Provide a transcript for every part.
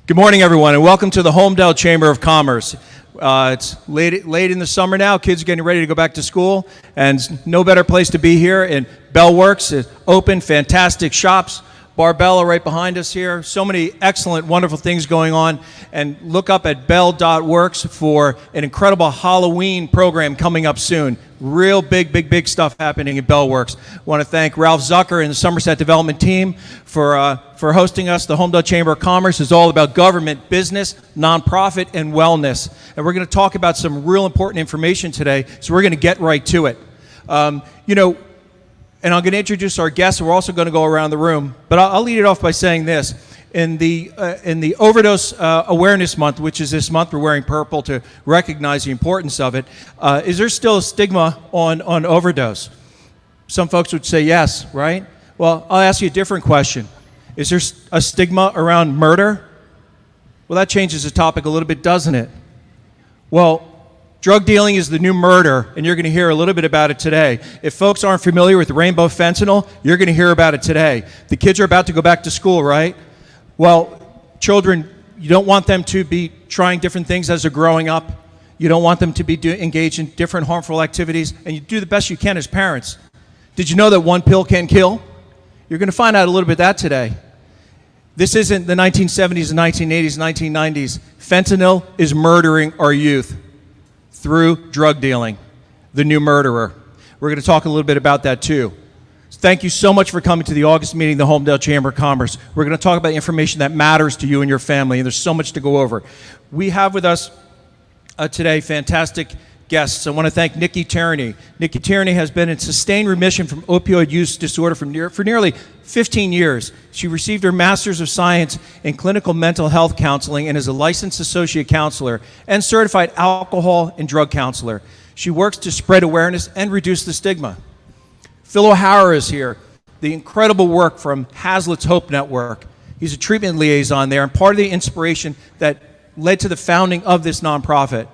Good morning, everyone, and welcome to the Holmdel Chamber of Commerce. It's late in the summer now. Kids are getting ready to go back to school, and no better place to be here. And Bell Works is open, fantastic shops. Barbella right behind us here. So many excellent, wonderful things going on. And look up at bell.works for an incredible Halloween program coming up soon. Real big stuff happening at Bell Works. I want to thank Ralph Zucker and the Somerset Development team for hosting us. The Holmdel Chamber of Commerce is all about government, business, nonprofit, and wellness. And we're going to talk about some real important information today, so we're going to get right to it. And I'm going to introduce our guests, and we're also going to go around the room. But I'll lead it off by saying this. In the Overdose Awareness Month, which is this month, we're wearing purple to recognize the importance of it. Is there still a stigma on overdose? Some folks would say yes, right? Well, I'll ask you a different question. Is there a stigma around murder? Well, that changes the topic a little bit, doesn't it? Well, drug dealing is the new murder, and you're going to hear a little bit about it today. If folks aren't familiar with rainbow fentanyl, you're going to hear about it today. The kids are about to go back to school, right? Well, children, you don't want them to be trying different things as they're growing up. You don't want them to be engaged in different harmful activities, and you do the best you can as parents. Did you know that one pill can kill? You're going to find out a little bit of that today. This isn't the 1970s, the 1980s, 1990s. Fentanyl is murdering our youth through drug dealing, the new murderer. We're going to talk a little bit about that too. Thank you so much for coming to the August meeting of the Holmdel Chamber of Commerce. We're going to talk about information that matters to you and your family, and there's so much to go over. We have with us today fantastic guests. I want to thank Nikki Tierney. Nikki Tierney has been in sustained remission from opioid use disorder for nearly 15 years. She received her Master's of Science in Clinical Mental Health Counseling and is a licensed associate counselor and certified alcohol and drug counselor. She works to spread awareness and reduce the stigma. Phil O'Hara is here, the incredible work from Hazlet's Hope Network. He's a treatment liaison there and part of the inspiration that led to the founding of this nonprofit.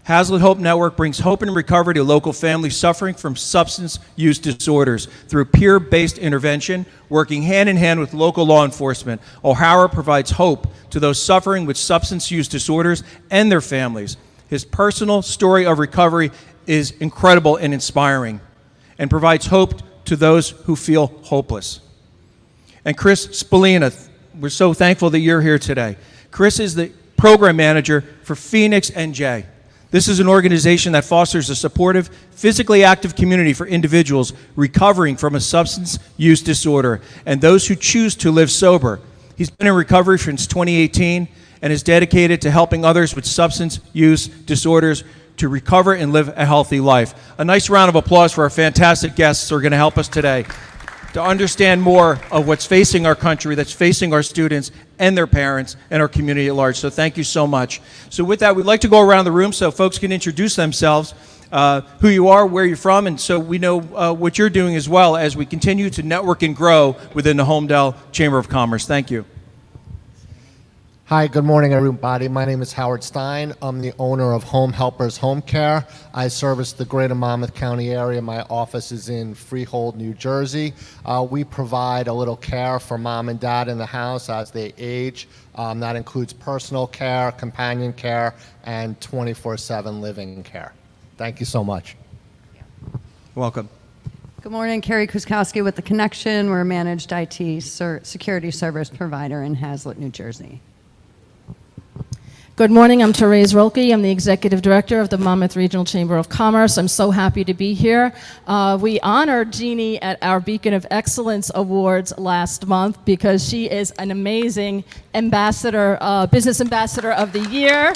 Hazlet Hope Network brings hope and recovery to local families suffering from substance use disorders through peer-based intervention, working hand-in-hand with local law enforcement. O'Hara provides hope to those suffering with substance use disorders and their families. His personal story of recovery is incredible and inspiring, and provides hope to those who feel hopeless. And Chris Spallina, we're so thankful that you're here today. Chris is the program manager for Phoenix NJ. This is an organization that fosters a supportive, physically active community for individuals recovering from a substance use disorder and those who choose to live sober. He's been in recovery since 2018 and is dedicated to helping others with substance use disorders to recover and live a healthy life. A nice round of applause for our fantastic guests who are going to help us today to understand more of what's facing our country, that's facing our students and their parents and our community at large. So thank you so much. So with that, we'd like to go around the room so folks can introduce themselves, who you are, where you're from, and so we know what you're doing as well as we continue to network and grow within the Holmdel Chamber of Commerce. Thank you. Hi, good morning, everybody. My name is Howard Stein. I'm the owner of Home Helpers Home Care. I service the greater Monmouth County area. My office is in Freehold, New Jersey. We provide a little care for mom and dad in the house as they age. That includes personal care, companion care, and 24/7 living care. Thank you so much. Welcome. Good morning, Carrie Kuskowski with The Connection. We're a managed IT security service provider in Hazlet, New Jersey. Good morning, I'm Therese Rolke. I'm the Executive Director of the Monmouth Regional Chamber of Commerce. I'm so happy to be here. We honored Jeannie at our Beacon of Excellence Awards last month because she is an amazing ambassador, business ambassador of the year.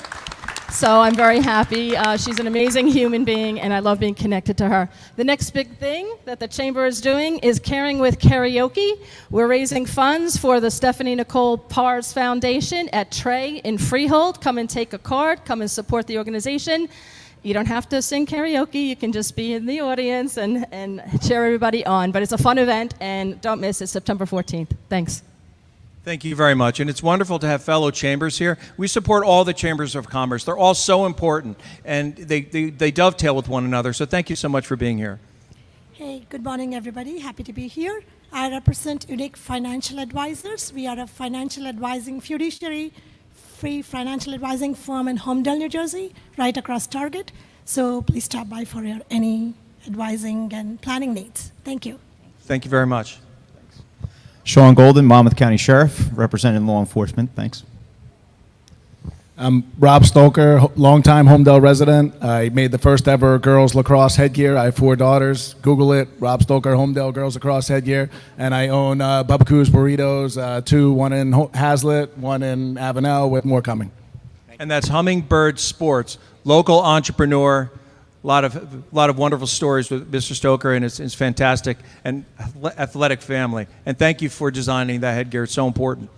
So I'm very happy. She's an amazing human being, and I love being connected to her. The next big thing that the Chamber is doing is Caring with Karaoke. We're raising funds for the Stephanie Nicole Pars Foundation at Trey in Freehold. Come and take a card. Come and support the organization. You don't have to sing karaoke. You can just be in the audience and cheer everybody on. But it's a fun event, and don't miss it, September 14th. Thanks. Thank you very much. And it's wonderful to have fellow chambers here. We support all the chambers of commerce. They're all so important, and they dovetail with one another. So thank you so much for being here. Hey, good morning, everybody. Happy to be here. I represent Unique Financial Advisors. We are a financial advising fiduciary, free financial advising firm in Holmdel, New Jersey, right across Target. So please stop by for your any advising and planning needs. Thank you. Thank you very much. Sean Golden, Monmouth County Sheriff, representing law enforcement. Thanks. I'm Rob Stoker, longtime Holmdel resident. I made the first ever girls lacrosse headgear. I have 4 daughters. Google it, Rob Stoker, Holmdel girls lacrosse headgear. And I own Bubba Coos Burritos, 2, one in Hazlet, one in Avenel, with more coming. And that's Hummingbird Sports, local entrepreneur. A lot of wonderful stories with Mr. Stoker and his fantastic and athletic family. And thank you for designing that headgear. It's so important.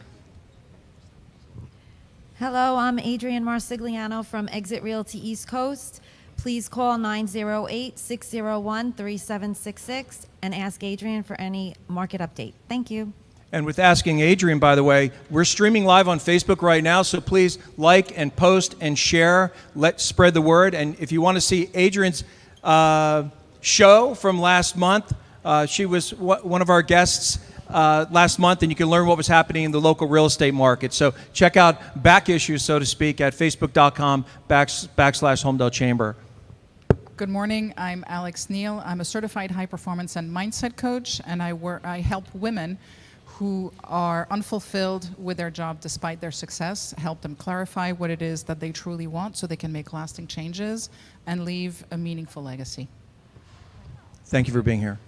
Hello, I'm Adrienne Marsigliano from Exit Realty East Coast. Please call 908-601-3766 and ask Adrienne for any market update. Thank you. And with Asking Adrian, by the way, we're streaming live on Facebook right now, so please like and post and share. Let's spread the word. And if you want to see Adrian's show from last month, she was one of our guests last month, and you can learn what was happening in the local real estate market. So check out back issues, so to speak, at facebook.com/Holmdel Chamber. Good morning. I'm Alex Neal. I'm a certified high performance and mindset coach, and I help women who are unfulfilled with their job despite their success, help them clarify what it is that they truly want so they can make lasting changes and leave a meaningful legacy. Thank you for being here.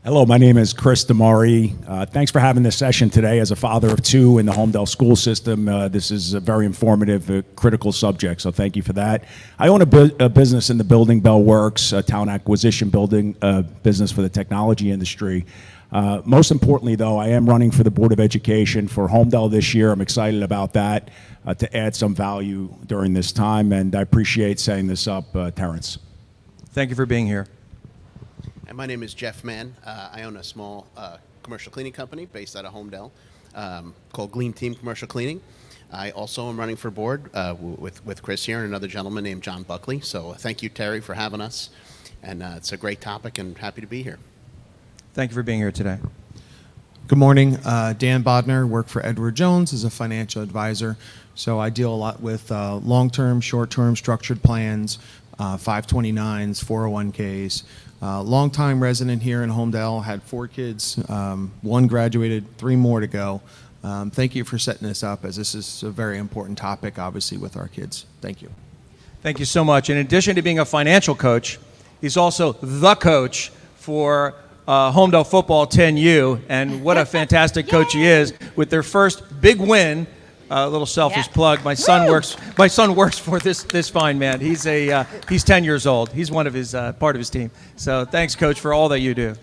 Hello, my name is Chris Damari. Thanks for having this session today. As a father of 2 in the Holmdel school system, this is a very informative, critical subject, so thank you for that. I own a business in the building, Bell Works, a talent acquisition building business for the technology industry. Most importantly, though, I am running for the Board of Education for Holmdel this year. I'm excited about that, to add some value during this time, and I appreciate setting this up, Terrence. Thank you for being here. And my name is Jeff Mann. I own a small commercial cleaning company based out of Holmdel called Glean Team Commercial Cleaning. I also am running for board with Chris here and another gentleman named John Buckley. So thank you, Terry, for having us. And it's a great topic and happy to be here. Thank you for being here today. Good morning. Dan Bodner, work for Edward Jones as a financial advisor. So I deal a lot with long-term, short-term structured plans, 529s, 401ks. Long-time resident here in Holmdel, had 4 kids, 1 graduated, 3 more to go. Thank you for setting this up, as this is a very important topic, obviously, with our kids. Thank you. Thank you so much. In addition to being a financial coach, he's also the coach for Holmdel Football 10U, and what a fantastic coach he is with their first big win. A little selfish plug. My son works for this fine man. He's 10 years old. He's one of his part of his team. So thanks, Coach, for all that you do.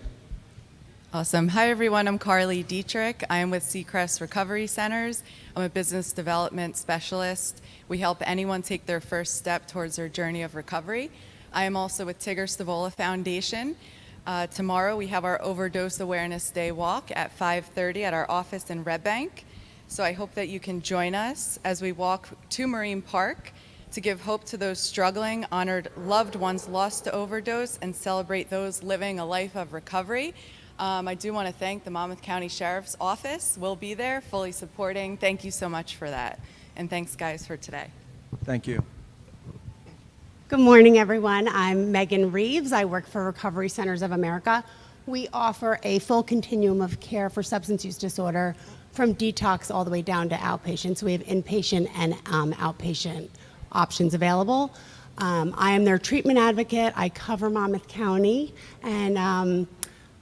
Awesome. Hi, everyone. I'm Carly Dietrich. I am with Seacrest Recovery Centers. I'm a business development specialist. We help anyone take their first step towards their journey of recovery. I am also with Tigger Stavola Foundation. Tomorrow we have our Overdose Awareness Day walk at 5:30 at our office in Red Bank. So I hope that you can join us as we walk to Marine Park to give hope to those struggling, honor loved ones lost to overdose, and celebrate those living a life of recovery. I do want to thank the Monmouth County Sheriff's Office. We'll be there fully supporting. Thank you so much for that. And thanks, guys, for today. Thank you. Good morning, everyone. I'm Megan Reeves. I work for Recovery Centers of America. We offer a full continuum of care for substance use disorder, from detox all the way down to outpatient. So we have inpatient and outpatient options available. I am their treatment advocate. I cover Monmouth County. And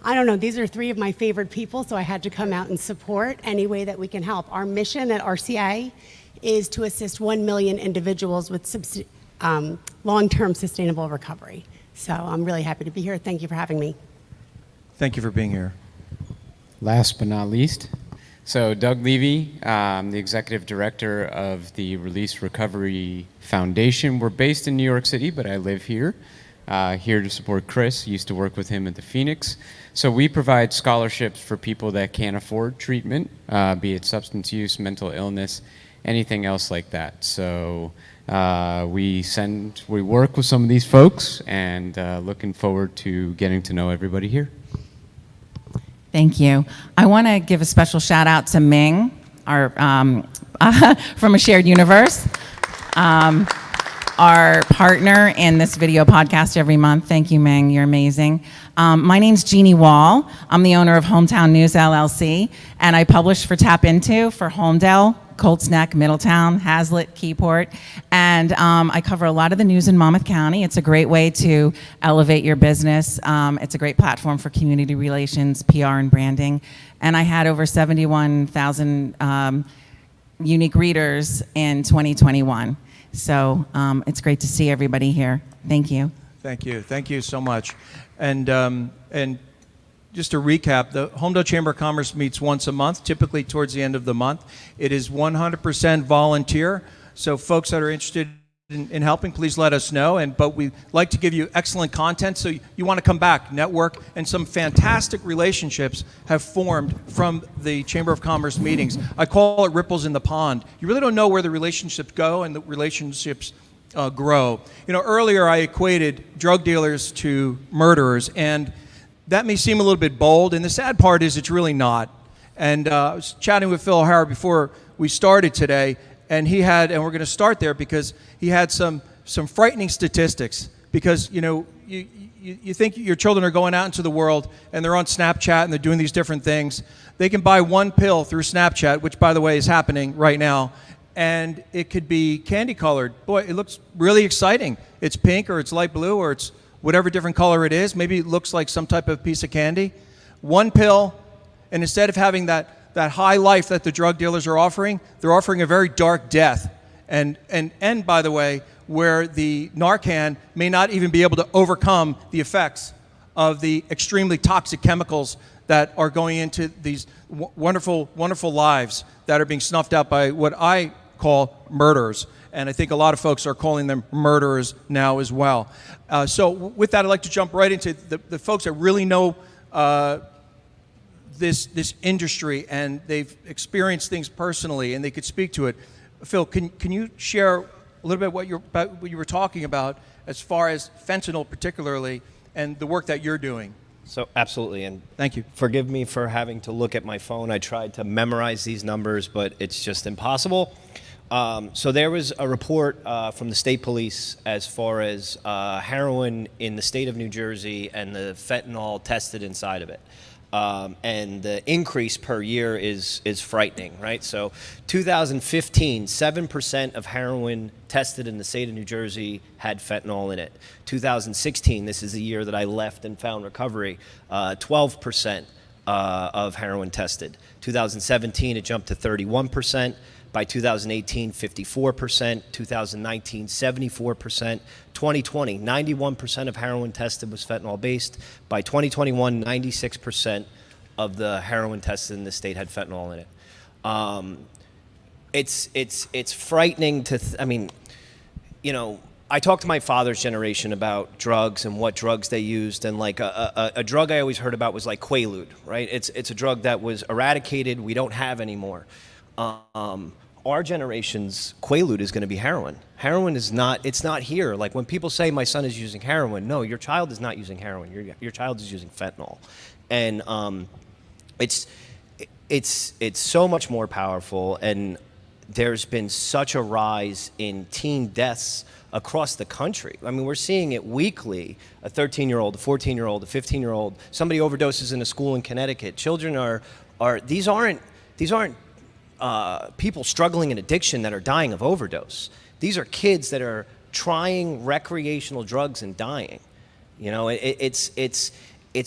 I don't know, these are 3 of my favorite people, so I had to come out and support any way that we can help. Our mission at RCA is to assist 1 million individuals with long-term sustainable recovery. So I'm really happy to be here. Thank you for having me. Thank you for being here. Last but not least, so Doug Levy, I'm the executive director of the Release Recovery Foundation. We're based in New York City, but I live here, here to support Chris. Used to work with him at the Phoenix. So we provide scholarships for people that can't afford treatment, be it substance use, mental illness, anything else like that. So we work with some of these folks, and looking forward to getting to know everybody here. Thank you. I want to give a special shout out to Ming, our from A Shared Universe, our partner in this video podcast every month. Thank you, Ming. You're amazing. My name's Jeannie Wall. I'm the owner of Hometown News LLC, and I publish for Tap Into for Holmdel, Colts Neck, Middletown, Hazlet, Keyport, and I cover a lot of the news in Monmouth County. It's a great way to elevate your business. It's a great platform for community relations, PR, and branding. And I had over 71,000 unique readers in 2021. So it's great to see everybody here. Thank you. Thank you. Thank you so much. And just to recap, the Holmdel Chamber of Commerce meets once a month, typically towards the end of the month. It is 100% volunteer, so folks that are interested in helping, please let us know. But we like to give you excellent content, so you want to come back, network, and some fantastic relationships have formed from the Chamber of Commerce meetings. I call it ripples in the pond. You really don't know where the relationships go and the relationships grow. You know, earlier I equated drug dealers to murderers, and that may seem a little bit bold, and the sad part is it's really not. And I was chatting with Phil O'Hara before we started today, and he had, and we're going to start there because he had some frightening statistics. Because, you know, you think your children are going out into the world and they're on Snapchat and they're doing these different things. They can buy one pill through Snapchat, which, by the way, is happening right now, and it could be candy colored. Boy, it looks really exciting. It's pink or it's light blue or it's whatever different color it is. Maybe it looks like some type of piece of candy. One pill, and instead of having that high life that the drug dealers are offering, they're offering a very dark death. And by the way, where the Narcan may not even be able to overcome the effects of the extremely toxic chemicals that are going into these wonderful, wonderful lives that are being snuffed out by what I call murderers. And I think a lot of folks are calling them murderers now as well. So with that, I'd like to jump right into the folks that really know this industry, and they've experienced things personally, and they could speak to it. Phil, can you share a little bit what you were talking about as far as fentanyl particularly, and the work that you're doing? So absolutely, and thank you. Forgive me for having to look at my phone. I tried to memorize these numbers, but it's just impossible. So there was a report from the state police as far as heroin in the state of New Jersey and the fentanyl tested inside of it. And the increase per year is frightening, right? So 2015, 7% of heroin tested in the state of New Jersey had fentanyl in it. 2016, this is the year that I left and found recovery, 12% of heroin tested. 2017, it jumped to 31%. By 2018, 54%, 2019, 74%, 2020, 91% of heroin tested was fentanyl-based. By 2021, 96% of the heroin tested in the state had fentanyl in it. It's frightening to, I mean, you know, I talked to my father's generation about drugs and what drugs they used, and like a drug I always heard about was like Quaalude, right? It's a drug that was eradicated, we don't have anymore. Our generation's Quaalude is going to be heroin. Heroin is not, it's not here. Like when people say my son is using heroin, no, your child is not using heroin. Your child is using fentanyl. And it's so much more powerful, and there's been such a rise in teen deaths across the country. I mean, we're seeing it weekly. A 13-year-old, a 14-year-old, a 15-year-old, somebody overdoses in a school in Connecticut. Children these aren't people struggling in addiction that are dying of overdose. These are kids that are trying recreational drugs and dying. You know, it's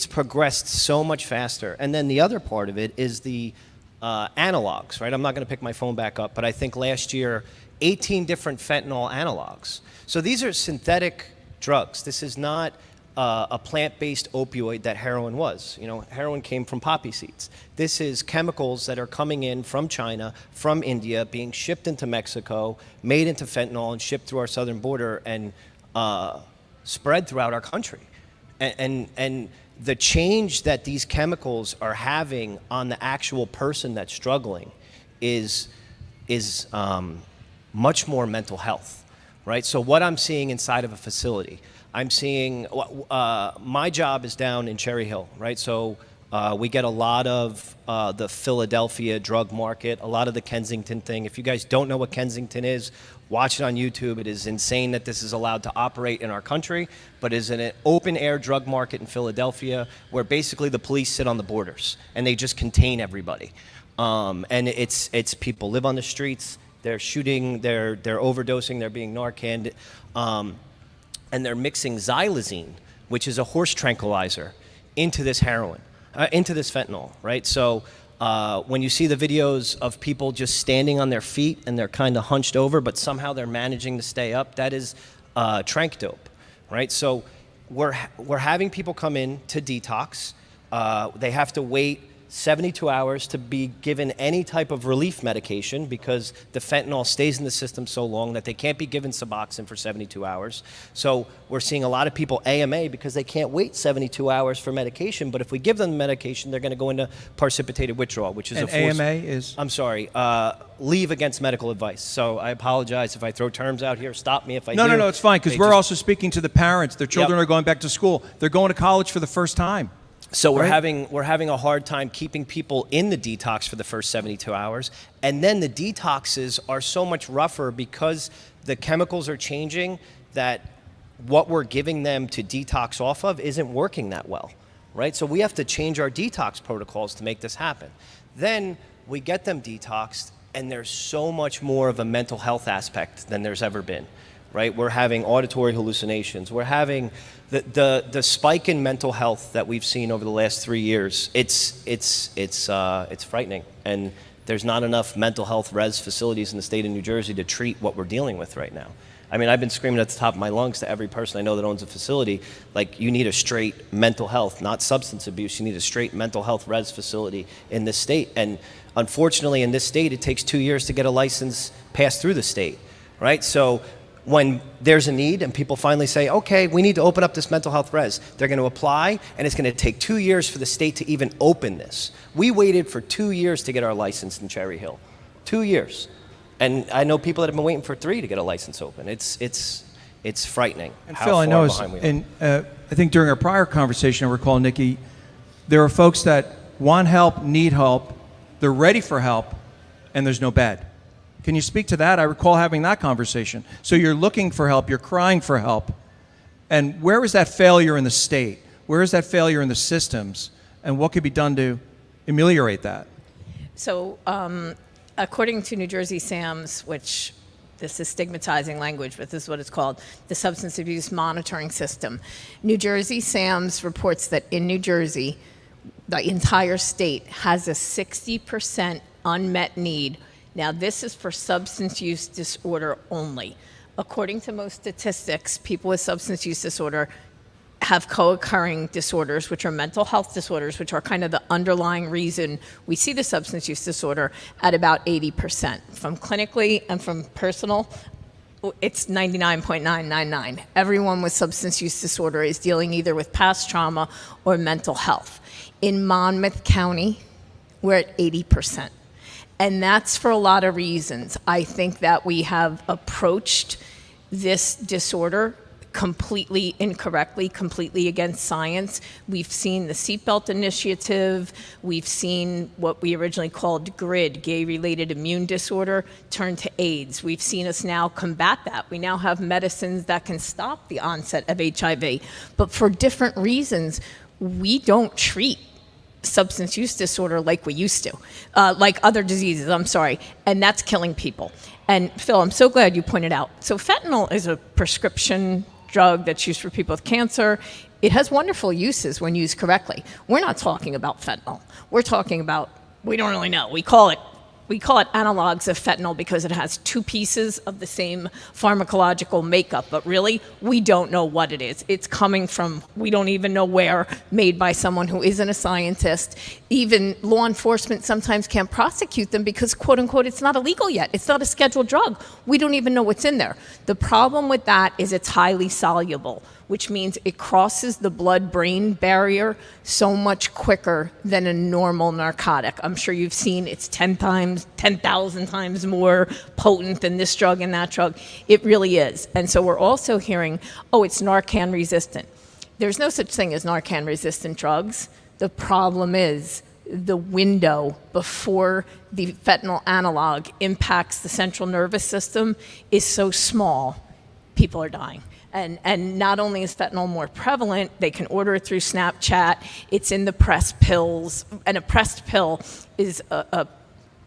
progressed so much faster. And then the other part of it is the analogs, right? I'm not going to pick my phone back up, but I think last year, 18 different fentanyl analogs. So these are synthetic drugs. This is not a plant-based opioid that heroin was. You know, heroin came from poppy seeds. This is chemicals that are coming in from China, from India, being shipped into Mexico, made into fentanyl, and shipped through our southern border and spread throughout our country. And the change that these chemicals are having on the actual person that's struggling is much more mental health, right? So what I'm seeing inside of a facility, I'm seeing, my job is down in Cherry Hill, right? So We get a lot of the Philadelphia drug market, a lot of the Kensington thing. If you guys don't know what Kensington is, watch it on YouTube. It is insane that this is allowed to operate in our country, but is an open air drug market in Philadelphia where basically the police sit on the borders and they just contain everybody. And it's people live on the streets, they're shooting, they're overdosing, they're being Narcaned, and they're mixing xylazine, which is a horse tranquilizer, into this heroin. Into this fentanyl, right? So when you see the videos of people just standing on their feet and they're kind of hunched over, but somehow they're managing to stay up, that is trank dope, right? So we're having people come in to detox. They have to wait 72 hours to be given any type of relief medication because the fentanyl stays in the system so long that they can't be given Suboxone for 72 hours. So we're seeing a lot of people AMA because they can't wait 72 hours for medication, but if we give them the medication, they're going to go into precipitated withdrawal, which is and AMA is? I'm sorry, leave against medical advice. So I apologize if I throw terms out here. Stop me if I do. No, it's fine, because we're also speaking to the parents. Their children are going back to school. They're going to college for the first time. So we're having a hard time keeping people in the detox for the first 72 hours. And then the detoxes are so much rougher because the chemicals are changing that what we're giving them to detox off of isn't working that well, right? So we have to change our detox protocols to make this happen. Then we get them detoxed and there's so much more of a mental health aspect than there's ever been, right? We're having auditory hallucinations. We're having the spike in mental health that we've seen over the last 3 years. It's frightening, and there's not enough mental health res facilities in the state of New Jersey to treat what we're dealing with right now. I mean, I've been screaming at the top of my lungs to every person I know that owns a facility, like, you need a straight mental health, not substance abuse. You need a straight mental health res facility in this state. And unfortunately, in this state, it takes 2 years to get a license passed through the state, right? So when there's a need and people finally say, okay, we need to open up this mental health res, they're going to apply, and it's going to take 2 years for the state to even open this. We waited for 2 years to get our license in Cherry Hill. 2 years. And I know people that have been waiting for 3 to get a license open. It's frightening. And Phil, I know, I think during our prior conversation, I recall, Nikki, there are folks that want help, need help, they're ready for help, and there's no bed. Can you speak to that? I recall having that conversation. So you're looking for help, you're crying for help. And where is that failure in the state? Where is that failure in the systems? And what could be done to ameliorate that? So according to New Jersey SAMS, which this is stigmatizing language, but this is what it's called, the Substance Abuse Monitoring System, New Jersey SAMS reports that in New Jersey, the entire state has a 60% unmet need. Now, this is for substance use disorder only. According to most statistics, people with substance use disorder have co-occurring disorders, which are mental health disorders, which are kind of the underlying reason we see the substance use disorder at about 80%. From clinically and from personal, it's 99.999. Everyone with substance use disorder is dealing either with past trauma or mental health. In Monmouth County, we're at 80%. And that's for a lot of reasons. I think that we have approached this disorder completely incorrectly, completely against science. We've seen the Seatbelt Initiative. We've seen what we originally called GRID, gay-related immune disorder, turn to AIDS. We've seen us now combat that. We now have medicines that can stop the onset of HIV. But for different reasons, we don't treat substance use disorder like we used to, like other diseases, I'm sorry, and that's killing people. And Phil, I'm so glad you pointed out. So fentanyl is a prescription drug that's used for people with cancer. It has wonderful uses when used correctly. We're not talking about fentanyl. We're talking about, we don't really know. We call it analogs of fentanyl because it has 2 pieces of the same pharmacological makeup, but really, we don't know what it is. It's coming from, we don't even know where, made by someone who isn't a scientist. Even law enforcement sometimes can't prosecute them because, quote unquote, it's not illegal yet. It's not a scheduled drug. We don't even know what's in there. The problem with that is it's highly soluble, which means it crosses the blood-brain barrier so much quicker than a normal narcotic. I'm sure you've seen it's 10,000 times more potent than this drug and that drug. It really is. And so we're also hearing, oh, it's Narcan resistant. There's no such thing as Narcan resistant drugs. The problem is the window before the fentanyl analog impacts the central nervous system is so small, people are dying. And not only is fentanyl more prevalent, they can order it through Snapchat. It's in the pressed pills, and a pressed pill is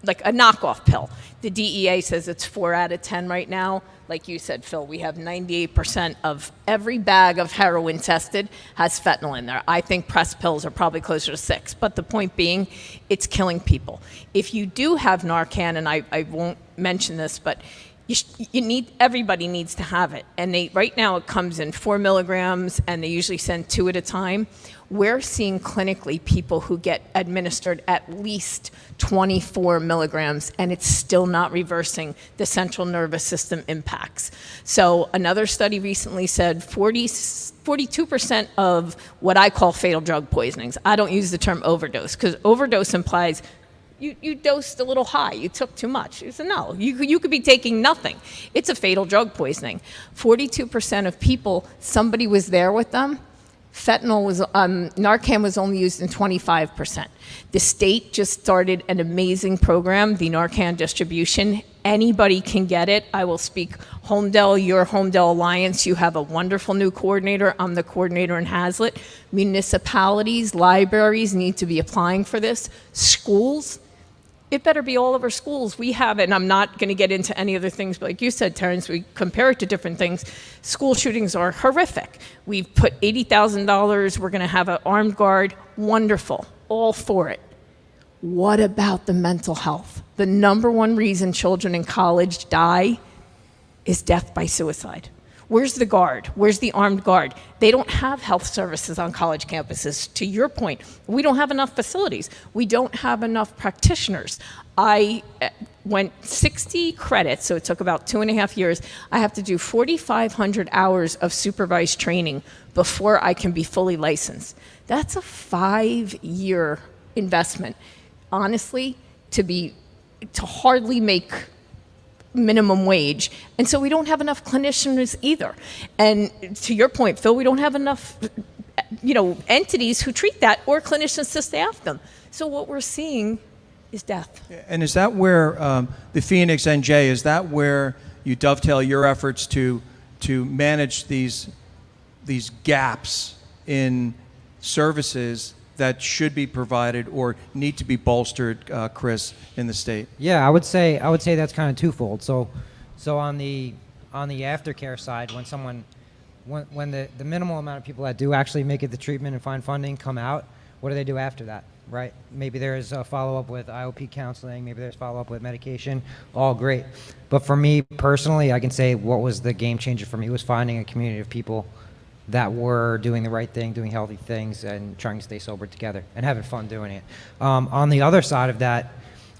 like a knockoff pill. The DEA says it's 4 out of 10 right now. Like you said, Phil, we have 98% of every bag of heroin tested has fentanyl in there. I think pressed pills are probably closer to 6. But the point being, it's killing people. If you do have Narcan, and I won't mention this, but everybody needs to have it. And right now it comes in 4 milligrams, and they usually send 2 at a time. We're seeing clinically people who get administered at least 24 milligrams, and it's still not reversing the central nervous system impacts. So another study recently said 42% of what I call fatal drug poisonings. I don't use the term overdose, because overdose implies you dosed a little high, you took too much. You said, no, you could be taking nothing. It's a fatal drug poisoning. 42% of people, somebody was there with them. Narcan was only used in 25%. The state just started an amazing program, the Narcan distribution. Anybody can get it. I will speak Holmdel, your Holmdel Alliance. You have a wonderful new coordinator. I'm the coordinator in Hazlet. Municipalities, libraries need to be applying for this. Schools, it better be all of our schools. We have it, and I'm not going to get into any other things, but like you said, Terrence, we compare it to different things. School shootings are horrific. We've put $80,000. We're going to have an armed guard. Wonderful. All for it. What about the mental health? The number one reason children in college die is death by suicide. Where's the guard? Where's the armed guard? They don't have health services on college campuses. To your point, we don't have enough facilities. We don't have enough practitioners. I went 60 credits, so it took about 2.5 years. I have to do 4,500 hours of supervised training before I can be fully licensed. That's a 5-year investment. Honestly, to hardly make minimum wage. And so we don't have enough clinicians either. And to your point, Phil, we don't have enough entities who treat that or clinicians to staff them. So what we're seeing is death. And is that where the Phoenix NJ, is that where you dovetail your efforts to manage these gaps in services that should be provided or need to be bolstered, Chris, in the state? Yeah, I would say that's kind of twofold. So on the aftercare side, when the minimal amount of people that do actually make it to treatment and find funding come out, what do they do after that, right? Maybe there's a follow-up with IOP counseling, maybe there's follow-up with medication, all great. But for me personally, I can say what was the game changer for me was finding a community of people that were doing the right thing, doing healthy things, and trying to stay sober together and having fun doing it. On the other side of that,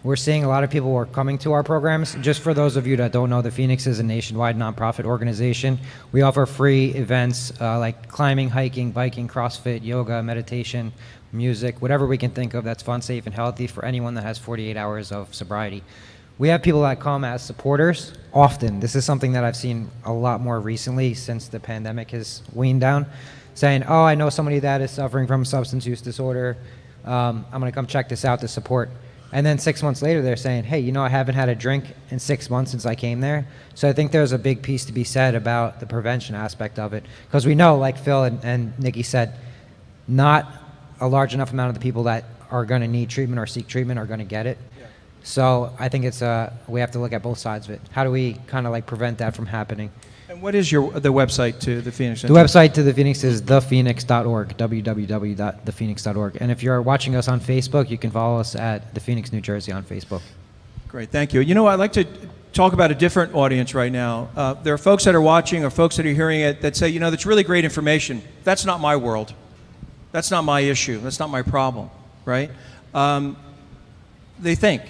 we're seeing a lot of people who are coming to our programs. Just for those of you that don't know, the Phoenix is a nationwide nonprofit organization. We offer free events like climbing, hiking, biking, CrossFit, yoga, meditation, music, whatever we can think of that's fun, safe, and healthy for anyone that has 48 hours of sobriety. We have people that come as supporters often. This is something that I've seen a lot more recently since the pandemic has waned down, saying, oh, I know somebody that is suffering from substance use disorder. I'm going to come check this out to support. And then 6 months later, they're saying, hey, I haven't had a drink in 6 months since I came there. So I think there's a big piece to be said about the prevention aspect of it. Because we know, like Phil and Nikki said, not a large enough amount of the people that are going to need treatment or seek treatment are going to get it. So I think we have to look at both sides of it. How do we kind of prevent that from happening? And what is the website to the Phoenix? The website to the Phoenix is thephoenix.org, www.thephoenix.org. And if you're watching us on Facebook, you can follow us at the Phoenix, New Jersey on Facebook. Great, thank you. I'd like to talk about a different audience right now. There are folks that are watching or folks that are hearing it that say, that's really great information. That's not my world. That's not my issue. That's not my problem, right? They think.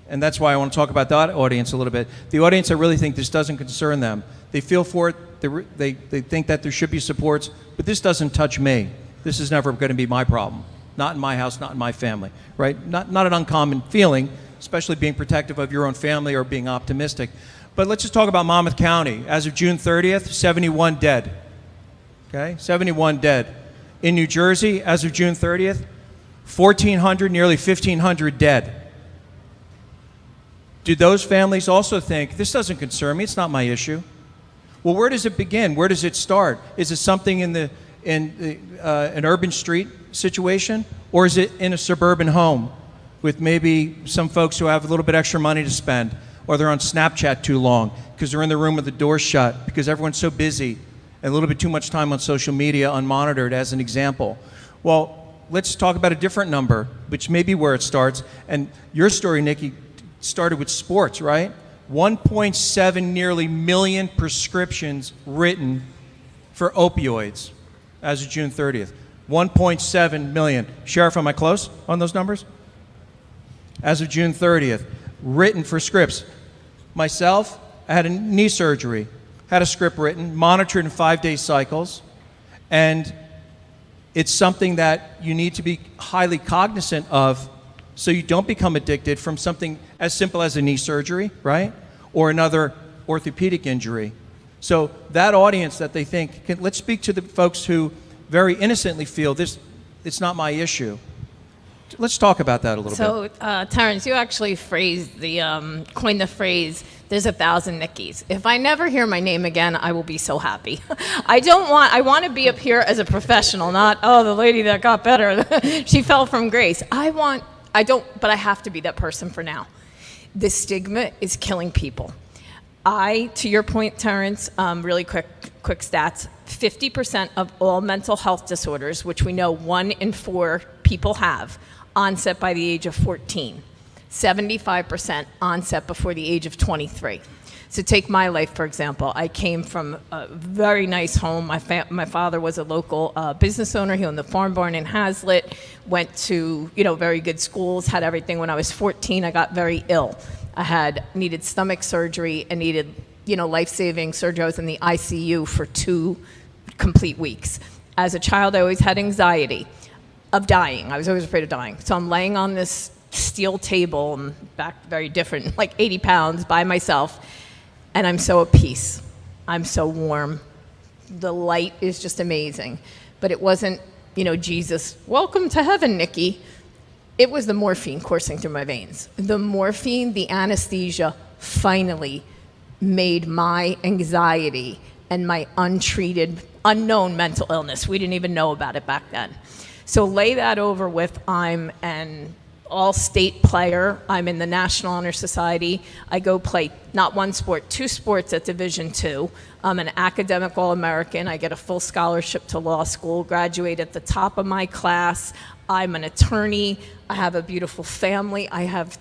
And that's why I want to talk about that audience a little bit. The audience that really think this doesn't concern them. They feel for it. They think that there should be supports, but this doesn't touch me. This is never going to be my problem. Not in my house, not in my family, right? Not an uncommon feeling, especially being protective of your own family or being optimistic. But let's just talk about Monmouth County. As of June 30th, 71 dead. Okay, 71 dead. In New Jersey, as of June 30th, 1,400, nearly 1,500 dead. Do those families also think, this doesn't concern me, it's not my issue? Well, where does it begin? Where does it start? Is it something in an urban street situation? Or is it in a suburban home with maybe some folks who have a little bit extra money to spend? Or they're on Snapchat too long because they're in the room with the door shut because everyone's so busy and a little bit too much time on social media unmonitored, as an example. Well, let's talk about a different number, which may be where it starts. And your story, Nikki, started with sports, right? 1.7 nearly million prescriptions written for opioids as of June 30th. 1.7 million. Sheriff, am I close on those numbers? As of June 30th, written for scripts. Myself, I had a knee surgery, had a script written, monitored in 5-day cycles, and it's something that you need to be highly cognizant of so you don't become addicted from something as simple as a knee surgery, right? Or another orthopedic injury. So that audience that they think, let's speak to the folks who very innocently feel this, it's not my issue. Let's talk about that a little bit. So, Terrence, you actually coined the phrase, there's 1,000 Nickies. If I never hear my name again, I will be so happy. I want to be up here as a professional, not, oh, the lady that got better, she fell from grace. But I have to be that person for now. The stigma is killing people. To your point, Terrence, really quick stats, 50% of all mental health disorders, which we know 1 in 4 people have, onset by the age of 14. 75% onset before the age of 23. So take my life, for example. I came from a very nice home. My father was a local business owner. He owned the farm barn in Hazlet, went to very good schools, had everything. When I was 14, I got very ill. I needed stomach surgery and needed life-saving surgery. I was in the ICU for 2 complete weeks. As a child, I always had anxiety of dying. I was always afraid of dying. So I'm laying on this steel table, and back very different, like 80 pounds by myself, and I'm so at peace. I'm so warm. The light is just amazing. But it wasn't, Jesus, welcome to heaven, Nikki. It was the morphine coursing through my veins. The morphine, the anesthesia, finally made my anxiety and my unknown mental illness. We didn't even know about it back then. So lay that over with, I'm an all-state player. I'm in the National Honor Society. I go play not 1 sport, 2 sports at Division II. I'm an academic All-American. I get a full scholarship to law school, graduate at the top of my class. I'm an attorney. I have a beautiful family. I have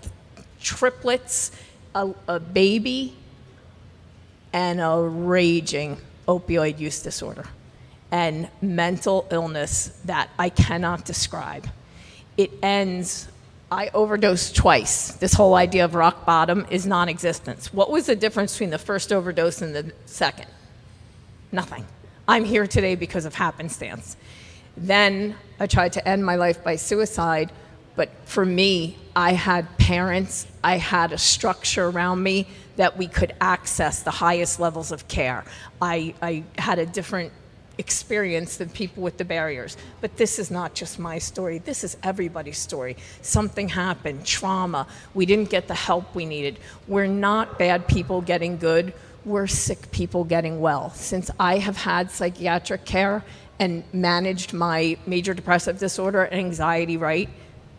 triplets, a baby, and a raging opioid use disorder and mental illness that I cannot describe. It ends, I overdosed twice. This whole idea of rock bottom is non-existent. What was the difference between the first overdose and the second? Nothing. I'm here today because of happenstance. Then I tried to end my life by suicide, but for me, I had parents, I had a structure around me that we could access the highest levels of care. I had a different experience than people with the barriers. But this is not just my story. This is everybody's story. Something happened, trauma. We didn't get the help we needed. We're not bad people getting good. We're sick people getting well. Since I have had psychiatric care and managed my major depressive disorder and anxiety, right,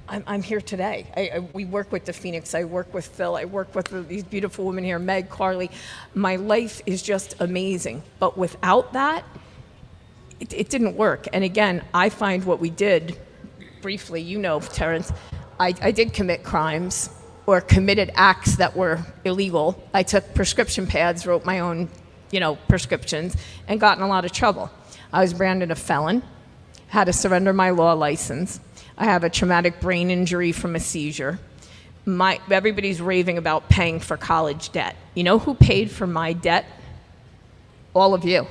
I'm here today. We work with the Phoenix. I work with Phil. I work with these beautiful women here, Meg, Carly. My life is just amazing. But without that, it didn't work. And again, I find what we did, briefly, Terrence, I did commit crimes or committed acts that were illegal. I took prescription pads, wrote my own, prescriptions, and got in a lot of trouble. I was branded a felon, had to surrender my law license. I have a traumatic brain injury from a seizure. Everybody's raving about paying for college debt. You know who paid for my debt? All of you.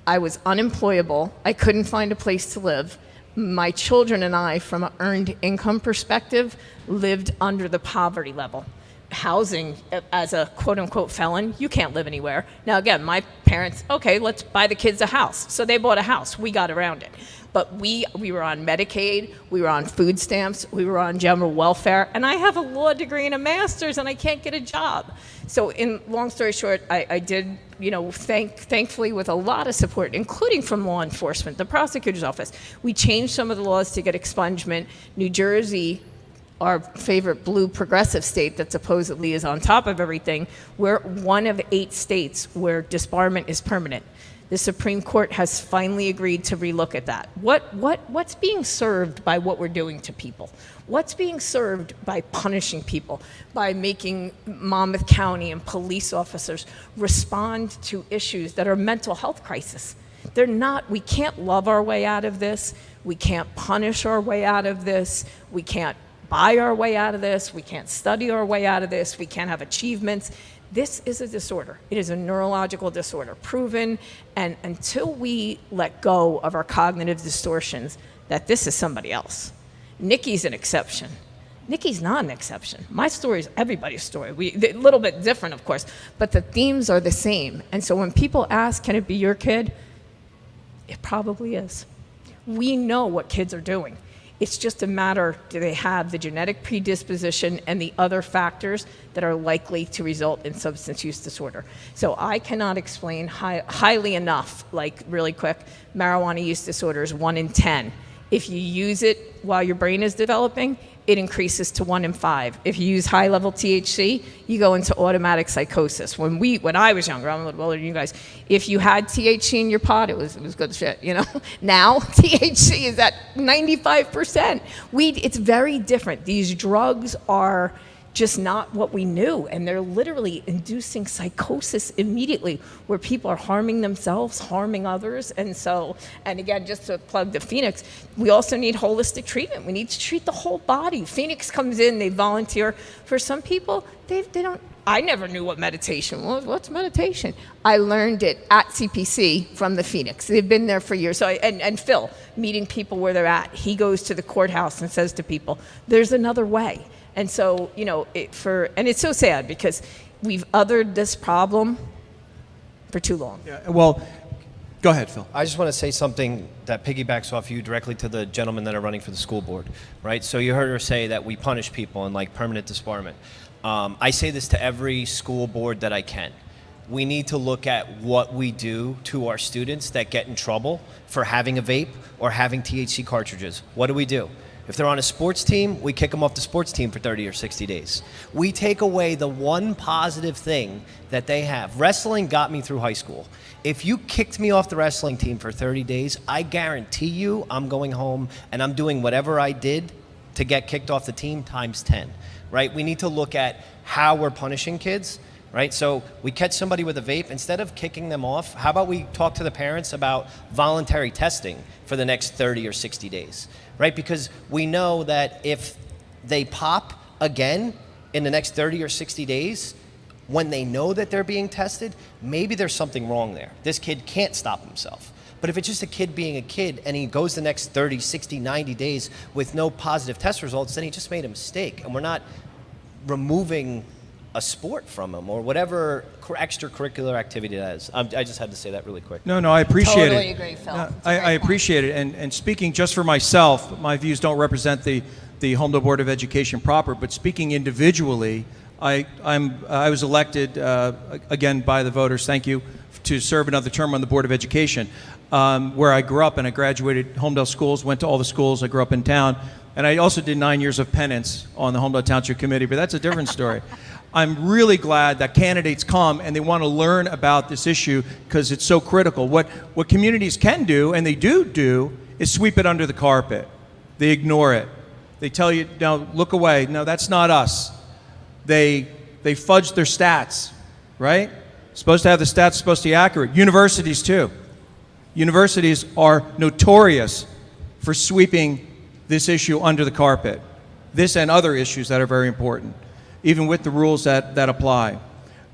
I was unemployable. I couldn't find a place to live. My children and I, from an earned income perspective, lived under the poverty level. housing as a quote-unquote felon, you can't live anywhere. Now, again, my parents, okay, let's buy the kids a house. So they bought a house. We got around it. But we were on Medicaid, we were on food stamps, we were on general welfare, and I have a law degree and a master's, and I can't get a job. So in long story short, I did, thankfully with a lot of support, including from law enforcement, the prosecutor's office, we changed some of the laws to get expungement. New Jersey, our favorite blue progressive state that supposedly is on top of everything, we're one of 8 states where disbarment is permanent. The Supreme Court has finally agreed to relook at that. What's being served by what we're doing to people? What's being served by punishing people, by making Monmouth County and police officers respond to issues that are mental health crisis? They're not, we can't love our way out of this. We can't punish our way out of this. We can't buy our way out of this. We can't study our way out of this. We can't have achievements. This is a disorder. It is a neurological disorder, proven, and until we let go of our cognitive distortions that this is somebody else. Nikki's an exception. Nikki's not an exception. My story is everybody's story. A little bit different, of course, but the themes are the same. And so when people ask, can it be your kid? It probably is. We know what kids are doing. It's just a matter, do they have the genetic predisposition and the other factors that are likely to result in substance use disorder? So I cannot explain highly enough, like really quick, marijuana use disorder is 1 in 10. If you use it while your brain is developing, it increases to 1 in 5. If you use high-level THC, you go into automatic psychosis. When I was younger, I'm a little older than you guys, if you had THC in your pot, it was good shit, Now, THC is at 95%. It's very different. These drugs are just not what we knew, and they're literally inducing psychosis immediately, where people are harming themselves, harming others. And again, just to plug the Phoenix, we also need holistic treatment. We need to treat the whole body. Phoenix comes in, they volunteer. For some people, they don't. I never knew what meditation was. What's meditation? I learned it at CPC from the Phoenix. They've been there for years. So and Phil, meeting people where they're at, he goes to the courthouse and says to people, there's another way. And so, and it's so sad because we've othered this problem for too long. Yeah, well, go ahead, Phil. I just want to say something that piggybacks off you directly to the gentlemen that are running for the school board, right? So you heard her say that we punish people and like permanent disbarment. I say this to every school board that I can. We need to look at what we do to our students that get in trouble for having a vape or having THC cartridges. What do? If they're on a sports team, we kick them off the sports team for 30 or 60 days. We take away the one positive thing that they have. Wrestling got me through high school. If you kicked me off the wrestling team for 30 days, I guarantee you I'm going home and I'm doing whatever I did to get kicked off the team times 10, right? We need to look at how we're punishing kids, right? So we catch somebody with a vape, instead of kicking them off, how about we talk to the parents about voluntary testing for the next 30 or 60 days? Right? Because we know that if they pop again in the next 30 or 60 days, when they know that they're being tested, maybe there's something wrong there. This kid can't stop himself. But if it's just a kid being a kid and he goes the next 30, 60, 90 days with no positive test results, then he just made a mistake. And we're not removing a sport from him or whatever extracurricular activity that is. I just had to say that really quick. No, I appreciate Totally it. agree, Phil. No, I appreciate it. And speaking just for myself, my views don't represent the Holmdel Board of Education proper, but speaking individually, I was elected, again, by the voters, thank you, to serve another term on the Board of Education, where I grew up, and I graduated Holmdel schools, went to all the schools, I grew up in town, and I also did 9 years of penance on the Holmdel Township Committee, but that's a different story. I'm really glad that candidates come and they want to learn about this issue because it's so critical. What communities can do, and they do, is sweep it under the carpet. They ignore it. They tell you, no, look away. No, that's not us. They fudge their stats, right? Supposed to have the stats supposed to be accurate. Universities too. Universities are notorious for sweeping this issue under the carpet. This and other issues that are very important, even with the rules that apply.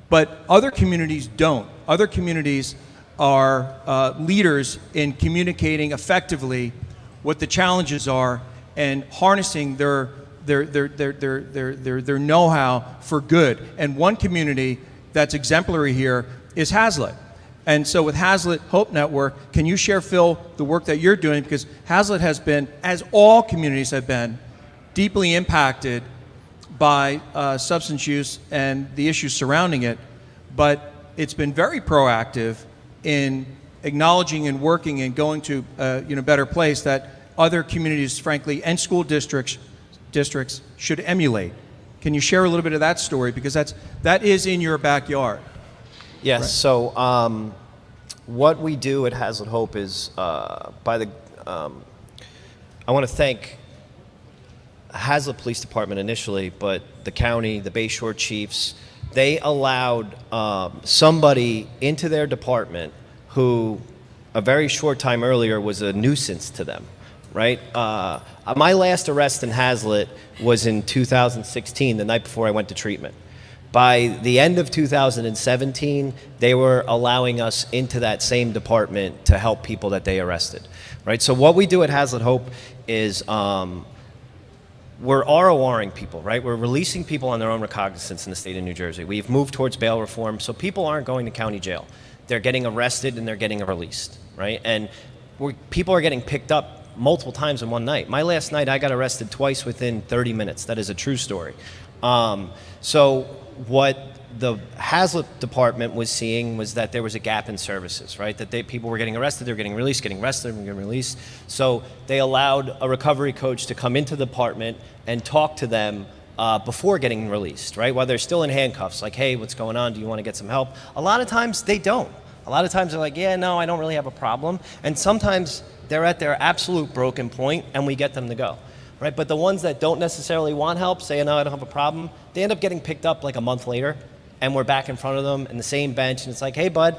But other communities don't. Other communities are leaders in communicating effectively what the challenges are and harnessing their their know-how for good. And one community that's exemplary here is Hazlet. And so with Hazlet Hope Network, can you share, Phil, the work that you're doing? Because Hazlet has been, as all communities have been, deeply impacted by substance use and the issues surrounding it, but it's been very proactive in acknowledging and working and going to better place that other communities, frankly, and school districts should emulate. Can you share a little bit of that story, because that is in your backyard? Yes. Right. So what we do at Hazlet Hope is I want to thank Hazlet Police Department initially, but the county, the Bayshore Chiefs, they allowed somebody into their department who a very short time earlier was a nuisance to them, right? My last arrest in Hazlet was in 2016, the night before I went to treatment. By the end of 2017, they were allowing us into that same department to help people that they arrested, right? So what we do at Hazlet Hope is we're RORing people, right? We're releasing people on their own recognizance in the state of New Jersey. We've moved towards bail reform, so people aren't going to county jail. They're getting arrested and they're getting released, right? And people are getting picked up multiple times in one night. My last night, I got arrested twice within 30 minutes. That is a true story. So what the Hazlet department was seeing was that there was a gap in services, right? That people were getting arrested, they were getting released, getting arrested, and getting released. So they allowed a recovery coach to come into the department and talk to them before getting released, right? While they're still in handcuffs, like, hey, what's going on? Do you want to get some help? A lot of times they don't. A lot of times they're like, yeah, no, I don't really have a problem. And sometimes they're at their absolute broken point and we get them to go. Right, but the ones that don't necessarily want help, say, no, I don't have a problem, they end up getting picked up like a month later, and we're back in front of them in the same bench, and it's like, hey, bud,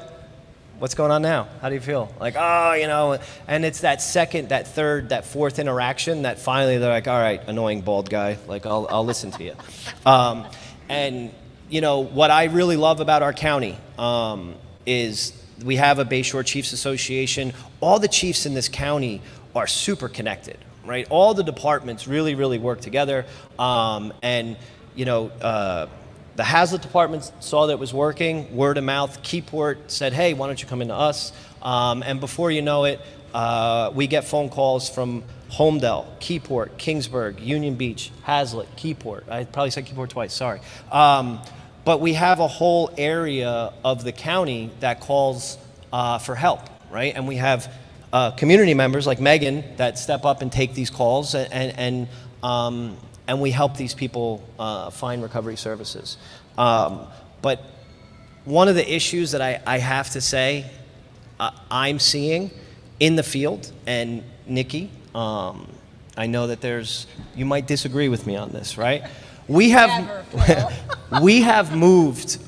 what's going on now? How do you feel? Like, oh, and it's that second, that third, that fourth interaction that finally they're like, all right, annoying bald guy, like, I'll listen to you. And, what I really love about our county is we have a Bayshore Chiefs Association. All the chiefs in this county are super connected. Right, all the departments really, really work together, and the Hazlet department saw that it was working. Word of mouth. Keyport said, "Hey, why don't you come into us?" And before you know it, we get phone calls from Holmdel, Keyport, Kingsburg, Union Beach, Hazlet, Keyport. I probably said Keyport twice. Sorry, but we have a whole area of the county that calls for help, right? And we have community members like Megan that step up and take these calls, and we help these people find recovery services. But one of the issues that I have to say I'm seeing in the field, and Nikki, I know that you might disagree with me on this, right? We have moved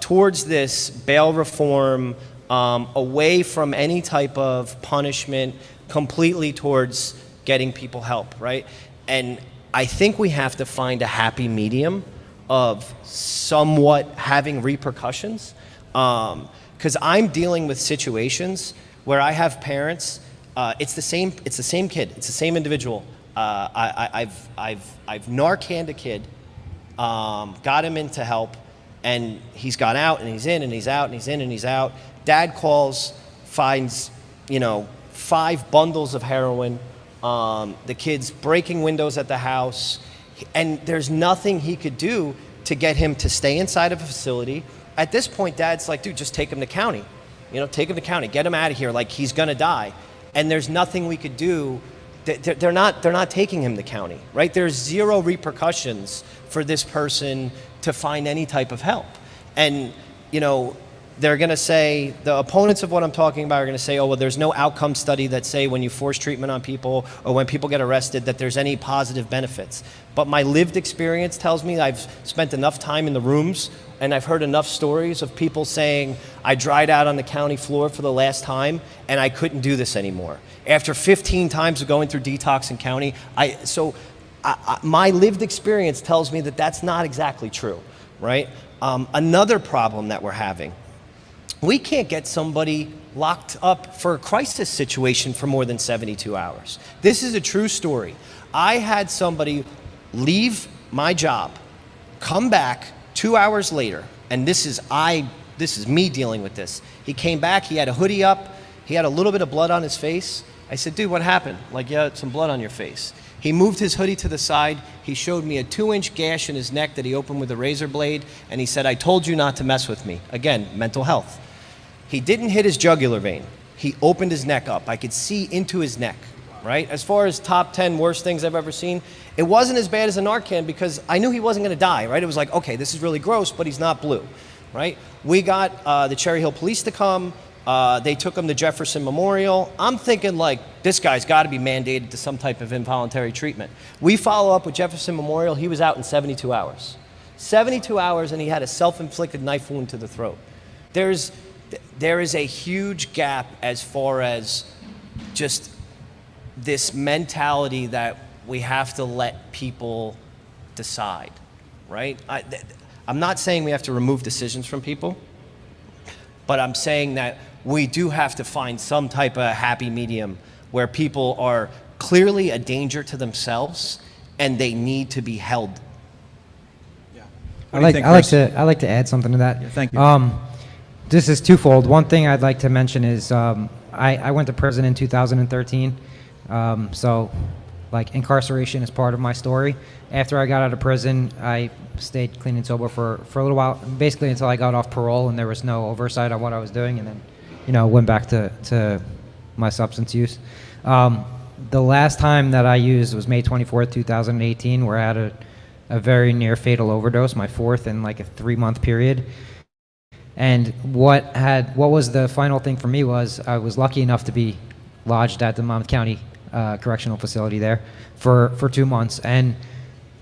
towards this bail reform, away from any type of punishment, completely towards getting people help, right? And I think we have to find a happy medium of somewhat having repercussions, because I'm dealing with situations where I have parents. It's the same kid. It's the same individual. I've Narcaned a kid, got him into help, and he's gone out and he's in and he's out and he's in and he's out. Dad calls, finds, 5 bundles of heroin. The kid's breaking windows at the house, and there's nothing he could do to get him to stay inside of a facility. At this point, Dad's like, dude, just take him to county. Take him to county, get him out of here, like he's gonna die. And there's nothing we could do. They're not taking him to county, right? There's zero repercussions for this person to find any type of help. And, they're going to say, the opponents of what I'm talking about are going to say, oh, well, there's no outcome study that say when you force treatment on people or when people get arrested that there's any positive benefits. But my lived experience tells me I've spent enough time in the rooms and I've heard enough stories of people saying, I dried out on the county floor for the last time and I couldn't do this anymore. After 15 times of going through detox in county, my lived experience tells me that that's not exactly true, right? Another problem that we're having, we can't get somebody locked up for a crisis situation for more than 72 hours. This is a true story. I had somebody leave my job, come back 2 hours later, and this is me dealing with this. He came back, he had a hoodie up, he had a little bit of blood on his face. I said, dude, what happened? Like, yeah, some blood on your face. He moved his hoodie to the side. He showed me a 2-inch gash in his neck that he opened with a razor blade, and he said, I told you not to mess with me. Again, mental health. He didn't hit his jugular vein. He opened his neck up. I could see into his neck, right? As far as top 10 worst things I've ever seen, it wasn't as bad as a Narcan because I knew he wasn't gonna die, right? It was like, okay, this is really gross, but he's not blue, right? We got the Cherry Hill Police to come. They took him to Jefferson Memorial. I'm thinking like, this guy's gotta be mandated to some type of involuntary treatment. We follow up with Jefferson Memorial. He was out in 72 hours. 72 hours, and he had a self-inflicted knife wound to the throat. There is a huge gap as far as just this mentality that we have to let people decide, right? I'm not saying we have to remove decisions from people, but I'm saying that we do have to find some type of happy medium where people are clearly a danger to themselves and they need to be held. I like to add something to that. Yeah, thank you. This is twofold. One thing I'd like to mention is I went to prison in 2013. So like incarceration is part of my story. After I got out of prison, I stayed clean and sober for a little while, basically until I got off parole and there was no oversight on what I was doing, and then, went back to my substance use. The last time that I used was May 24th, 2018, where I had a very near fatal overdose, my fourth in like a 3-month period. And what was the final thing for me was I was lucky enough to be lodged at the Monmouth County Correctional Facility there for 2 months. And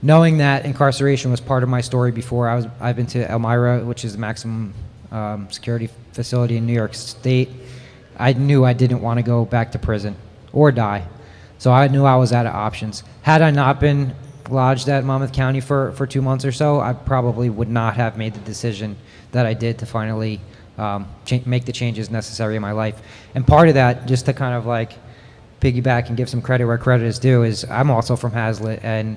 knowing that incarceration was part of my story before, I've been to Elmira, which is the maximum security facility in New York State. I knew I didn't want to go back to prison or die. So I knew I was out of options. Had I not been lodged at Monmouth County for 2 months or so, I probably would not have made the decision that I did to finally make the changes necessary in my life. And part of that, just to kind of like piggyback and give some credit where credit is due, is I'm also from Hazlet, and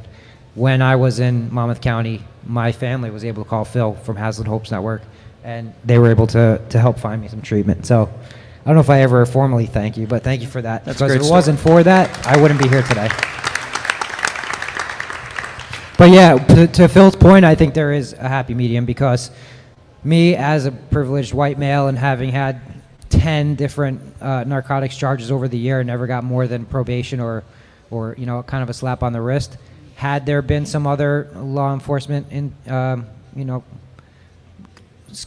when I was in Monmouth County, my family was able to call Phil from Hazlet Hopes Network, and they were able to help find me some treatment. So I don't know if I ever formally thank you, but thank you for that. That's because great if it wasn't for that, I wouldn't be here today. But yeah, to Phil's point, I think there is a happy medium, because me as a privileged white male and having had 10 different narcotics charges over the year, never got more than probation or kind of a slap on the wrist. Had there been some other law enforcement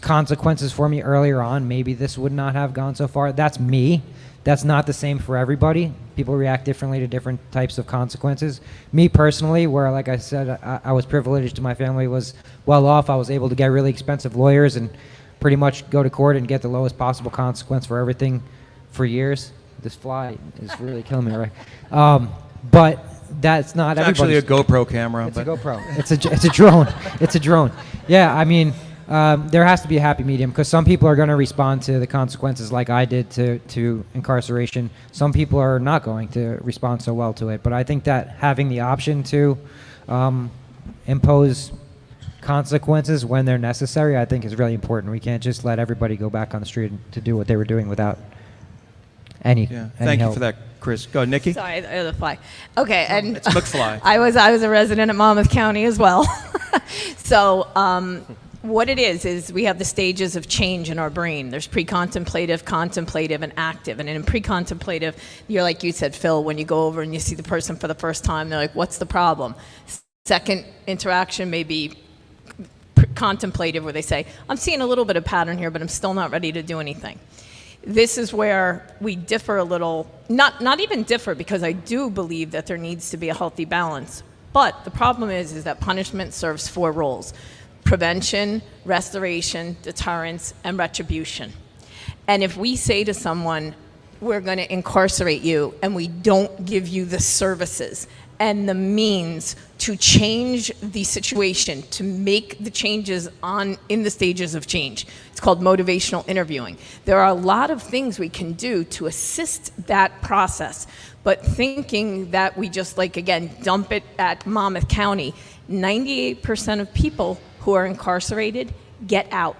consequences for me earlier on, maybe this would not have gone so far. That's me. That's not the same for everybody. People react differently to different types of consequences. Me personally, where, like I said, I was privileged, my family was well off, I was able to get really expensive lawyers and pretty much go to court and get the lowest possible consequence for everything for years. This fly is really killing me, right? But that's not It's everybody's. actually a GoPro camera. It's a GoPro. It's a drone. It's a drone. Yeah, I mean, there has to be a happy medium, because some people are going to respond to the consequences like I did to incarceration. Some people are not going to respond so well to it. But I think that having the option to impose consequences when they're necessary, I think is really important. We can't just let everybody go back on the street to do what they were doing without any Thank you help. for that, Chris. Go, Nikki. Sorry, the fly. Okay, and It's McFly. I was a resident of Monmouth County as well. So what it is we have the stages of change in our brain. There's pre-contemplative, contemplative, and active. And in pre-contemplative, you're like you said, Phil, when you go over and you see the person for the first time, they're like, what's the problem? Second interaction may be contemplative, where they say, I'm seeing a little bit of pattern here, but I'm still not ready to do anything. This is where we differ a little, not even differ, because I do believe that there needs to be a healthy balance. But the problem is that punishment serves 4 roles: prevention, restoration, deterrence, and retribution. And if we say to someone, we're going to incarcerate you, and we don't give you the services, and the means to change the situation, to make the changes in the stages of change. It's called motivational interviewing. There are a lot of things we can do to assist that process, but thinking that we just again, dump it at Monmouth County, 98% of people who are incarcerated get out.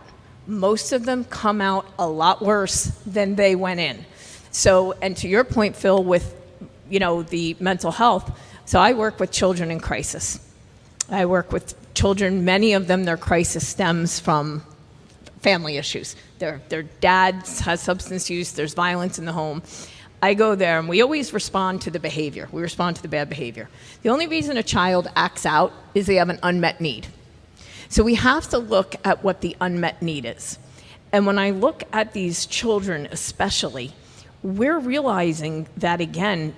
Most of them come out a lot worse than they went in. So, and to your point, Phil, with the mental health, so I work with children in crisis. I work with children, many of them, their crisis stems from family issues. Their dad has substance use, there's violence in the home. I go there and we always respond to the behavior. We respond to the bad behavior. The only reason a child acts out is they have an unmet need. So we have to look at what the unmet need is. And when I look at these children especially, we're realizing that, again,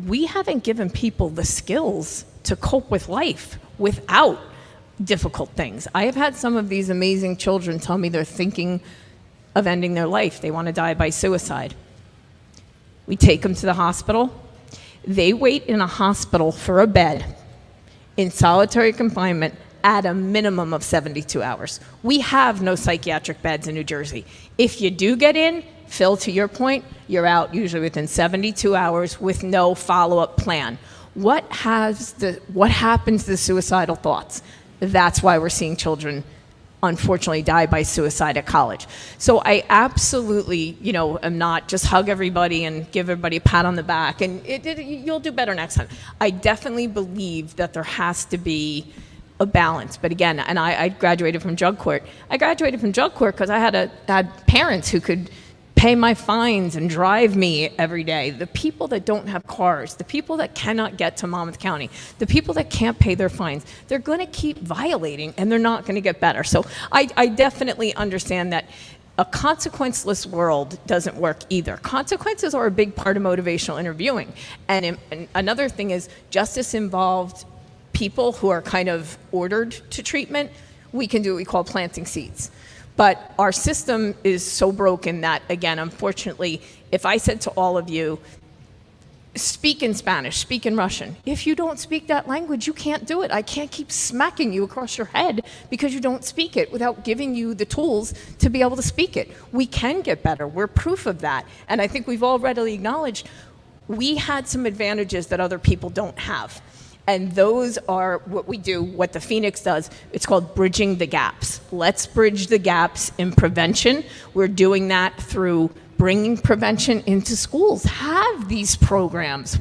we haven't given people the skills to cope with life without difficult things. I have had some of these amazing children tell me they're thinking of ending their life. They want to die by suicide. We take them to the hospital. They wait in a hospital for a bed in solitary confinement at a minimum of 72 hours. We have no psychiatric beds in New Jersey. If you do get in, Phil, to your point, you're out usually within 72 hours with no follow-up plan. What happens to the suicidal thoughts? That's why we're seeing children unfortunately die by suicide at college. So I absolutely, am not just hug everybody and give everybody a pat on the back and you'll do better next time. I definitely believe that there has to be a balance. But again, and I graduated from drug court. I graduated from drug court because I had parents who could pay my fines and drive me every day. The people that don't have cars, the people that cannot get to Monmouth County, the people that can't pay their fines, they're going to keep violating and they're not going to get better. So I definitely understand that a consequenceless world doesn't work either. Consequences are a big part of motivational interviewing. And another thing is justice involved people who are kind of ordered to treatment. We can do what we call planting seeds. But our system is so broken that, again, unfortunately, if I said to all of you, speak in Spanish, speak in Russian, if you don't speak that language, you can't do it. I can't keep smacking you across your head because you don't speak it without giving you the tools to be able to speak it. We can get better. We're proof of that. And I think we've all readily acknowledged we had some advantages that other people don't have. And those are what we do, what the Phoenix does. It's called bridging the gaps. Let's bridge the gaps in prevention. We're doing that through bringing prevention into schools. Have these programs.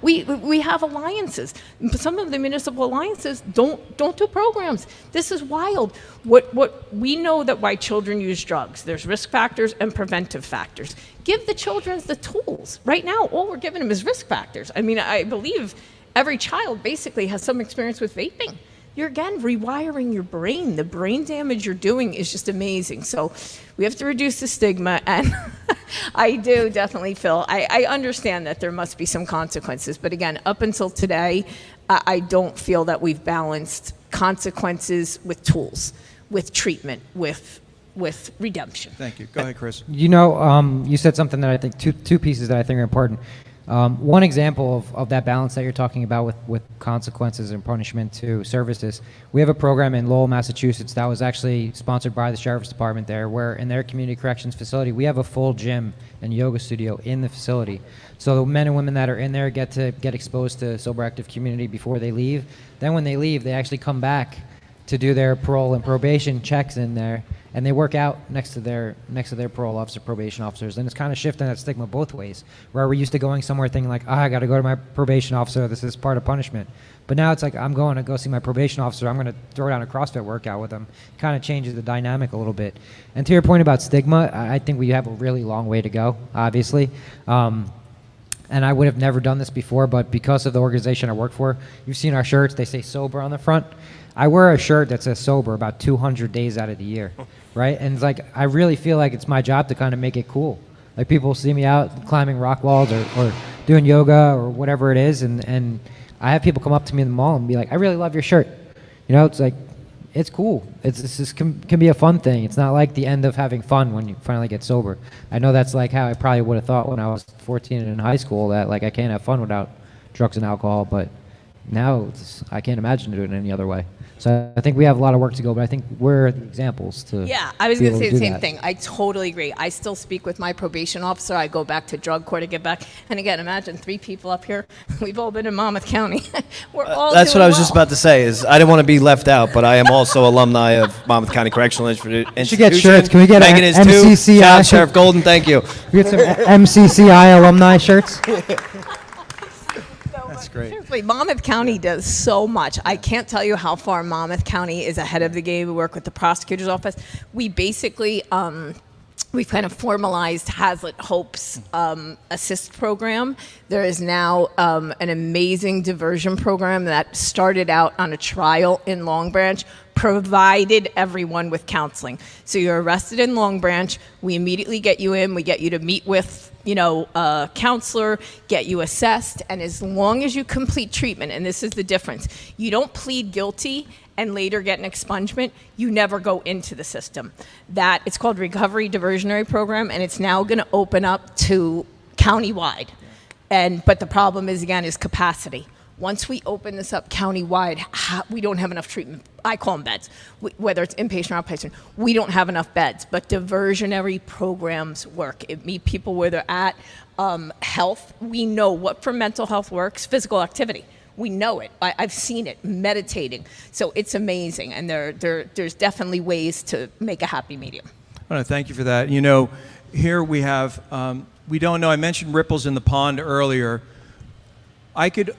We have alliances. Some of the municipal alliances don't do programs. This is wild. What we know that why children use drugs. There's risk factors and preventive factors. Give the children the tools. Right now, all we're giving them is risk factors. I mean, I believe every child basically has some experience with vaping. You're, again, rewiring your brain. The brain damage you're doing is just amazing. So we have to reduce the stigma, and I do definitely feel, I understand that there must be some consequences, but again, up until today, I don't feel that we've balanced consequences with tools, with treatment, with redemption. Thank you. Go ahead, Chris. You said something that I think, two pieces that I think are important. One example of that balance that you're talking about with consequences and punishment to services, we have a program in Lowell, Massachusetts that was actually sponsored by the Sheriff's Department there, where in their community corrections facility, we have a full gym and yoga studio in the facility. So the men and women that are in there get exposed to sober active community before they leave. Then when they leave, they actually come back to do their parole and probation checks in there, and they work out next to their parole officer, probation officers, and it's kind of shifting that stigma both ways. Where we're used to going somewhere thinking like, I got to go to my probation officer, this is part of punishment. But now it's like, I'm going to go see my probation officer, I'm going to throw down a CrossFit workout with them. It kind of changes the dynamic a little bit. And to your point about stigma, I think we have a really long way to go, obviously. And I would have never done this before, but because of the organization I work for, you've seen our shirts, they say sober on the front. I wear a shirt that says sober about 200 days out of the year, right? And it's like, I really feel like it's my job to kind of make it cool. Like people see me out climbing rock walls or doing yoga or whatever it is, and I have people come up to me in the mall and be like, I really love your shirt. It's like, it's cool. This can be a fun thing. It's not like the end of having fun when you finally get sober. I know that's like how I probably would have thought when I was 14 and in high school, that like I can't have fun without drugs and alcohol, but now I can't imagine doing it any other way. So I think we have a lot of work to go, but I think we're the examples to. Yeah, I was be going to able say do the same that. thing. I totally agree. I still speak with my probation officer. I go back to drug court to get back. And again, imagine 3 people up here. We've all been in Monmouth County. We're all That's what doing I was just well. about to say. Is I didn't want to be left out, but I am also alumni of Monmouth County Correctional Institution. should get shirts. Can we get Megan a is too. MCCI? Shout out Sheriff Golden. Thank you. We get some MCCI alumni shirts. That's great. Seriously, Monmouth County does so much. I can't tell you how far Monmouth County is ahead of the game. We work with the prosecutor's office. We basically, we've kind of formalized Hazlet Hope's assist program. There is now an amazing diversion program that started out on a trial in Long Branch, provided everyone with counseling. So you're arrested in Long Branch, we immediately get you in, we get you to meet with a counselor, get you assessed, and as long as you complete treatment, and this is the difference, you don't plead guilty and later get an expungement, you never go into the system. That it's called Recovery Diversionary Program, and it's now going to open up to countywide. But the problem is capacity. Once we open this up countywide, we don't have enough treatment. I call them beds, whether it's inpatient or outpatient. We don't have enough beds, but diversionary programs work. It meet people where they're at. Health, we know what for mental health works. Physical activity, we know it. I've seen it. Meditating, so it's amazing. And there's definitely ways to make a happy medium. I want to thank you for that. Here we have, we don't know, I mentioned ripples in the pond earlier. I could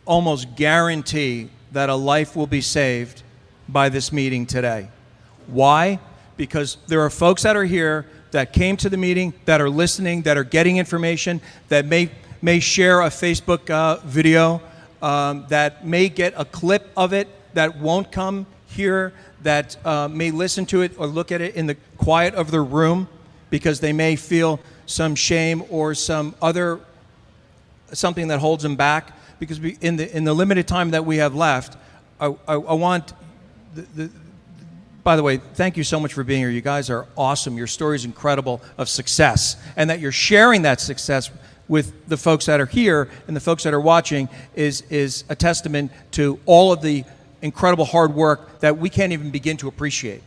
almost guarantee that a life will be saved by this meeting today. Why? Because there are folks that are here that came to the meeting, that are listening, that are getting information, that may share a Facebook video, that may get a clip of it, that won't come here, that may listen to it or look at it in the quiet of their room because they may feel some shame or something that holds them back. Because in the limited time that we have left, I want by the way, thank you so much for being here. You guys are awesome. Your story is incredible of success, and that you're sharing that success with the folks that are here and the folks that are watching is a testament to all of the incredible hard work that we can't even begin to appreciate.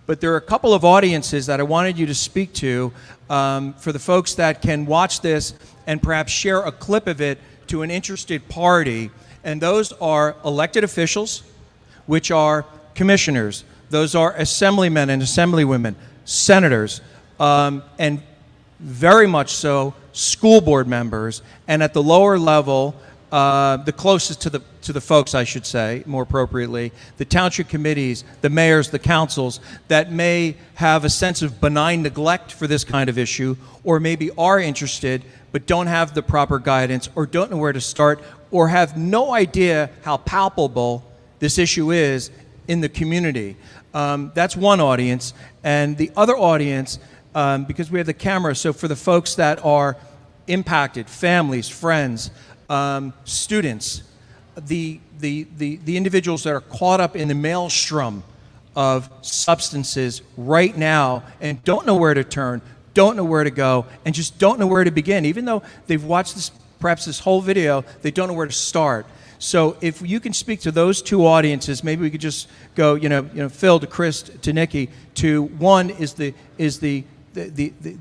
But there are a couple of audiences that I wanted you to speak to for the folks that can watch this and perhaps share a clip of it to an interested party, and those are elected officials, which are commissioners, those are assemblymen and assemblywomen, senators, and very much so school board members, and at the lower level, the closest to the folks, I should say, more appropriately, the township committees, the mayors, the councils, that may have a sense of benign neglect for this kind of issue, or maybe are interested but don't have the proper guidance, or don't know where to start, or have no idea how palpable this issue is in the community. That's one audience. And the other audience, because we have the camera, so for the folks that are impacted, families, friends, students, the individuals that are caught up in the maelstrom of substances right now and don't know where to turn, don't know where to go, and just don't know where to begin. Even though they've watched perhaps this whole video, they don't know where to start. So if you can speak to those two audiences, maybe we could just go, Phil to Chris to Nikki. To one is the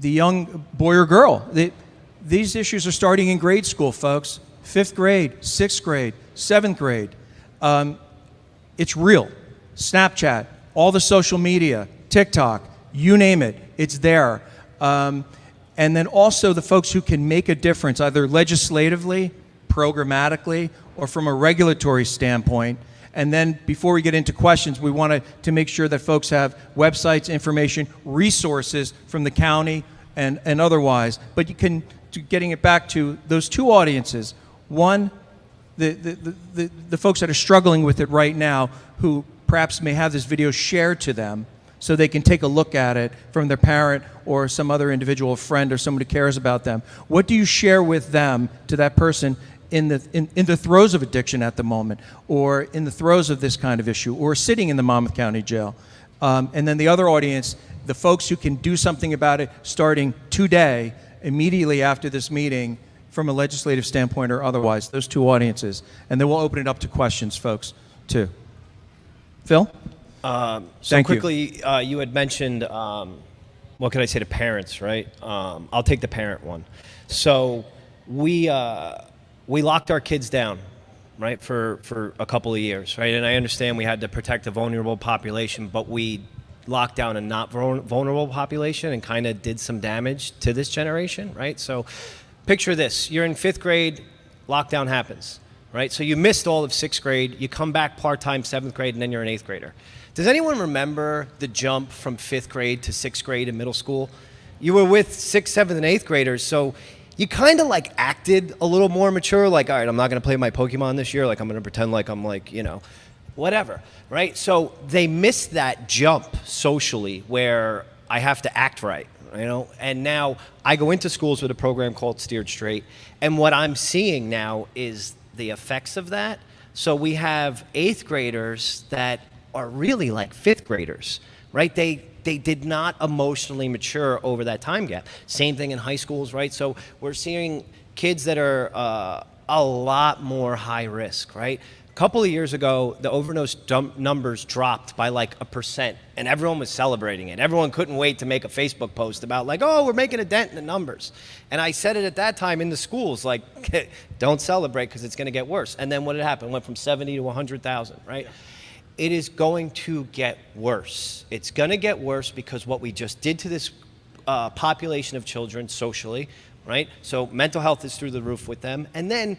young boy or girl. These issues are starting in grade school, folks. 5th grade, 6th grade, 7th grade. It's real. Snapchat, all the social media, TikTok, you name it, it's there. And then also the folks who can make a difference, either legislatively, programmatically, or from a regulatory standpoint. And then before we get into questions, we want to make sure that folks have websites, information, resources from the county and otherwise. But you can, getting it back to those two audiences, one, the folks that are struggling with it right now, who perhaps may have this video shared to them so they can take a look at it from their parent or some other individual friend or somebody who cares about them. What do you share with them, to that person, in the throes of addiction at the moment, or in the throes of this kind of issue, or sitting in the Monmouth County Jail? And then the other audience, the folks who can do something about it starting today, immediately after this meeting, from a legislative standpoint or otherwise, those two audiences. And then we'll open it up to questions, folks, too. Phil? So Thank you. quickly, you had mentioned, what could I say to parents, right? I'll take the parent one. So we locked our kids down, right, for a couple of years, right? And I understand we had to protect a vulnerable population, but we locked down a not vulnerable population and kind of did some damage to this generation, right? So picture this. You're in 5th grade, lockdown happens, right? So you missed all of 6th grade, you come back part-time 7th grade, and then you're an 8th grader. Does anyone remember the jump from 5th grade to 6th grade in middle school? You were with 6th, 7th, and 8th graders, so you kind of like acted a little more mature, like, all right, I'm not going to play my Pokemon this year, like I'm going to pretend like I'm like, you know, whatever, right? So they missed that jump socially where I have to act right, you know? And now I go into schools with a program called Steered Straight, and what I'm seeing now is the effects of that. So we have 8th graders that are really like 5th graders, right? They did not emotionally mature over that time gap. Same thing in high schools, right? So we're seeing kids that are a lot more high risk, right? A couple of years ago, the overdose numbers dropped by like 1%, and everyone was celebrating it. Everyone couldn't wait to make a Facebook post about like, oh, we're making a dent in the numbers. And I said it at that time in the schools, like, don't celebrate because it's going to get worse. And then what had happened? It went from 70 to 100,000, right? Yeah. It is going to get worse. It's going to get worse because what we just did to this population of children socially, right? So mental health is through the roof with them. And then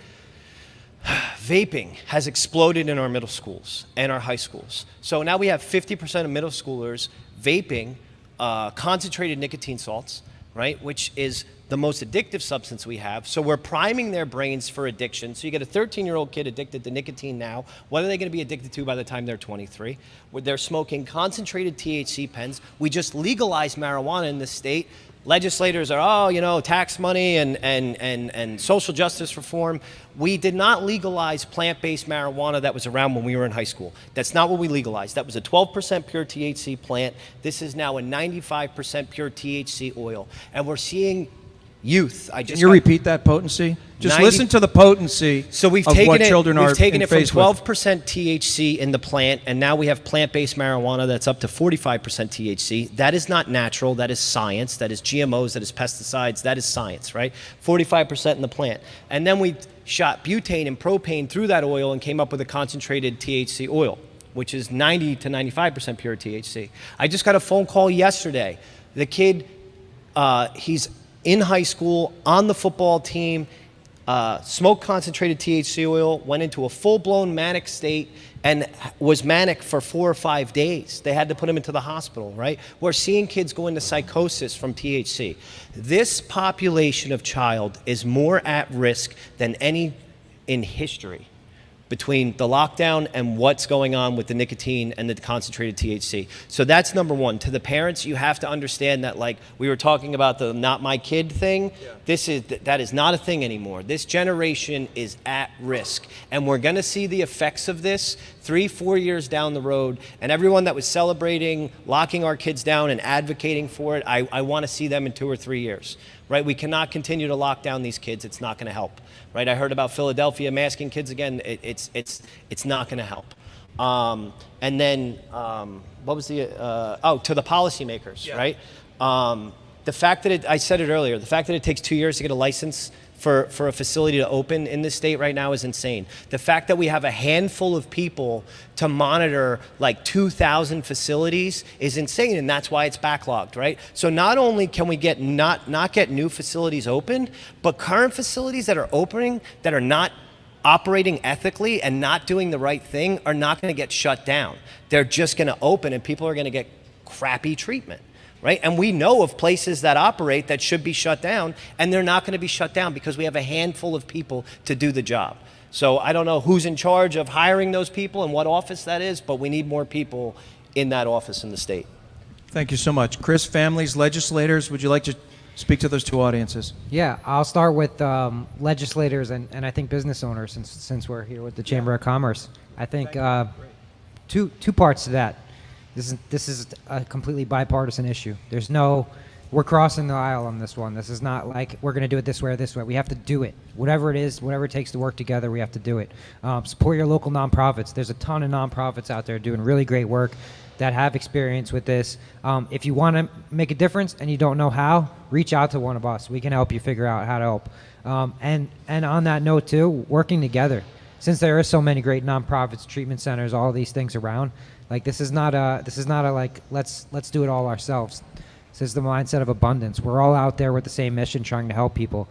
vaping has exploded in our middle schools and our high schools. So now we have 50% of middle schoolers vaping concentrated nicotine salts, right? Which is the most addictive substance we have. So we're priming their brains for addiction. So you get a 13-year-old kid addicted to nicotine now. What are they going to be addicted to by the time they're 23? They're smoking concentrated THC pens. We just legalized marijuana in this state. Legislators are, oh, you know, tax money and social justice reform. We did not legalize plant-based marijuana that was around when we were in high school. That's not what we legalized. That was a 12% pure THC plant. This is now a 95% pure THC oil. And we're seeing youth. Can you repeat that potency? Just listen to the potency so we've of taken what it, children are We've taken it from faced with. 12% THC in the plant, and now we have plant-based marijuana that's up to 45% THC. That is not natural. That is science. That is GMOs. That is pesticides. That is science, right? 45% in the plant. And then we shot butane and propane through that oil and came up with a concentrated THC oil, which is 90 to 95% pure THC. I just got a phone call yesterday. The kid, he's in high school, on the football team, smoked concentrated THC oil, went into a full-blown manic state, and was manic for 4 or 5 days. They had to put him into the hospital, right? We're seeing kids go into psychosis from THC. This population of child is more at risk than any in history between the lockdown and what's going on with the nicotine and the concentrated THC. So that's number one. To the parents, you have to understand that, like we were talking about the not my kid thing, that is not a thing anymore. This generation is at risk. And we're gonna see the effects of this 3-4 years down the road. And everyone that was celebrating, locking our kids down and advocating for it, I wanna see them in 2 or 3 years, right? We cannot continue to lock down these kids. It's not gonna help. Right, I heard about Philadelphia masking kids again. It's not going to help. And then what was the to the policymakers, right? The fact that I said it earlier. The fact that it takes 2 years to get a license for a facility to open in this state right now is insane. The fact that we have a handful of people to monitor like 2,000 facilities is insane, and that's why it's backlogged, right? So not only can we get not get new facilities open, but current facilities that are opening that are not operating ethically and not doing the right thing are not going to get shut down. They're just going to open, and people are going to get crappy treatment. Right? And we know of places that operate that should be shut down, and they're not going to be shut down because we have a handful of people to do the job. So I don't know who's in charge of hiring those people and what office that is, but we need more people in that office in the state. Thank you so much. Chris, families, legislators, would you like to speak to those two audiences? Yeah, I'll start with legislators and I think business owners since we're here with the Chamber of Commerce. I think two parts to that. This is a completely bipartisan issue. There's no we're crossing the aisle on this one. This is not like we're going to do it this way or this way. We have to do it. Whatever it is, whatever it takes to work together, we have to do it. Support your local nonprofits. There's a ton of nonprofits out there doing really great work that have experience with this. If you want to make a difference and you don't know how, reach out to one of us. We can help you figure out how to help. And on that note too, working together. Since there are so many great nonprofits, treatment centers, all these things around, like this is not a like let's do it all ourselves. This is the mindset of abundance. We're all out there with the same mission, trying to help people.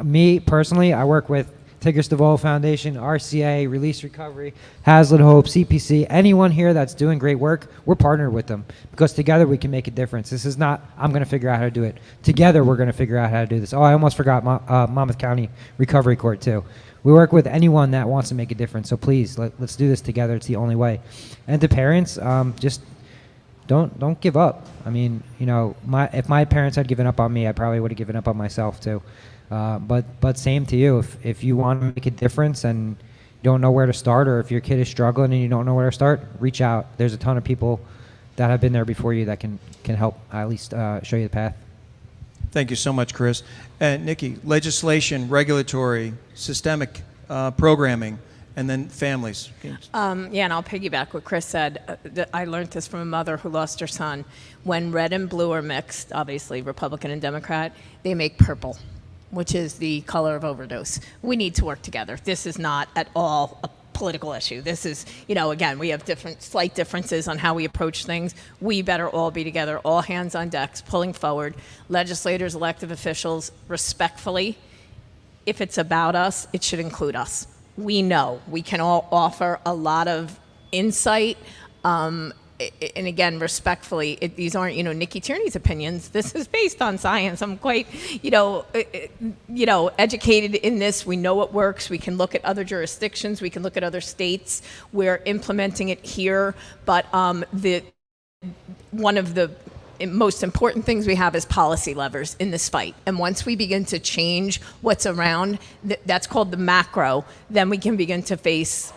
Me personally, I work with Tigris DeVoe Foundation, RCA, Release Recovery, Hazlet Hope, CPC, anyone here that's doing great work, we're partnered with them because together we can make a difference. This is not, I'm going to figure out how to do it. Together we're going to figure out how to do this. Oh, I almost forgot Monmouth County Recovery Court too. We work with anyone that wants to make a difference. So please, let's do this together. It's the only way. And to parents, just don't give up. I mean, you know, if my parents had given up on me, I probably would have given up on myself too. But same to you. If you want to make a difference and you don't know where to start, or if your kid is struggling and you don't know where to start, reach out. There's a ton of people that have been there before you that can help at least show you the path. Thank you so much, Chris. And Nikki, legislation, regulatory, systemic programming, and then families. Yeah, and I'll piggyback what Chris said. I learned this from a mother who lost her son. When red and blue are mixed, obviously Republican and Democrat, they make purple, which is the color of overdose. We need to work together. This is not at all a political issue. This is, you know, again, we have slight differences on how we approach things. We better all be together, all hands on decks, pulling forward. Legislators, elected officials, respectfully, if it's about us, it should include us. We know we can all offer a lot of insight. And again, respectfully, these aren't, you know, Nikki Tierney's opinions. This is based on science. I'm quite, educated in this. We know what works. We can look at other jurisdictions. We can look at other states. We're implementing it here. But one of the most important things we have is policy levers in this fight. And once we begin to change what's around, that's called the macro, then we can begin to face,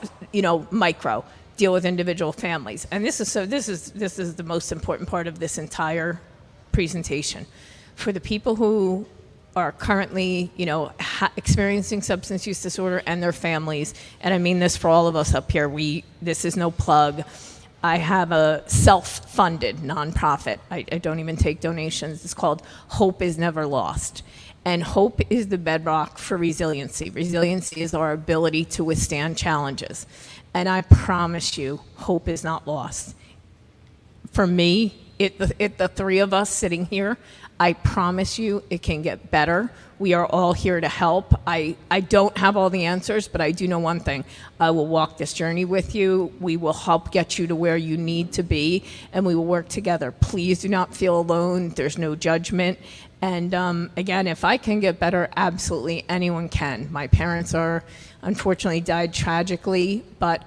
micro. Deal with individual families. And this is the most important part of this entire presentation. For the people who are currently, experiencing substance use disorder and their families, and I mean this for all of us up here, this is no plug. I have a self-funded nonprofit. I don't even take donations. It's called Hope is Never Lost. And hope is the bedrock for resiliency. Resiliency is our ability to withstand challenges. And I promise you, hope is not lost. For me, the three of us sitting here, I promise you it can get better. We are all here to help. I don't have all the answers, but I do know one thing. I will walk this journey with you. We will help get you to where you need to be, and we will work together. Please do not feel alone. There's no judgment. And again, if I can get better, absolutely anyone can. My parents unfortunately died tragically, but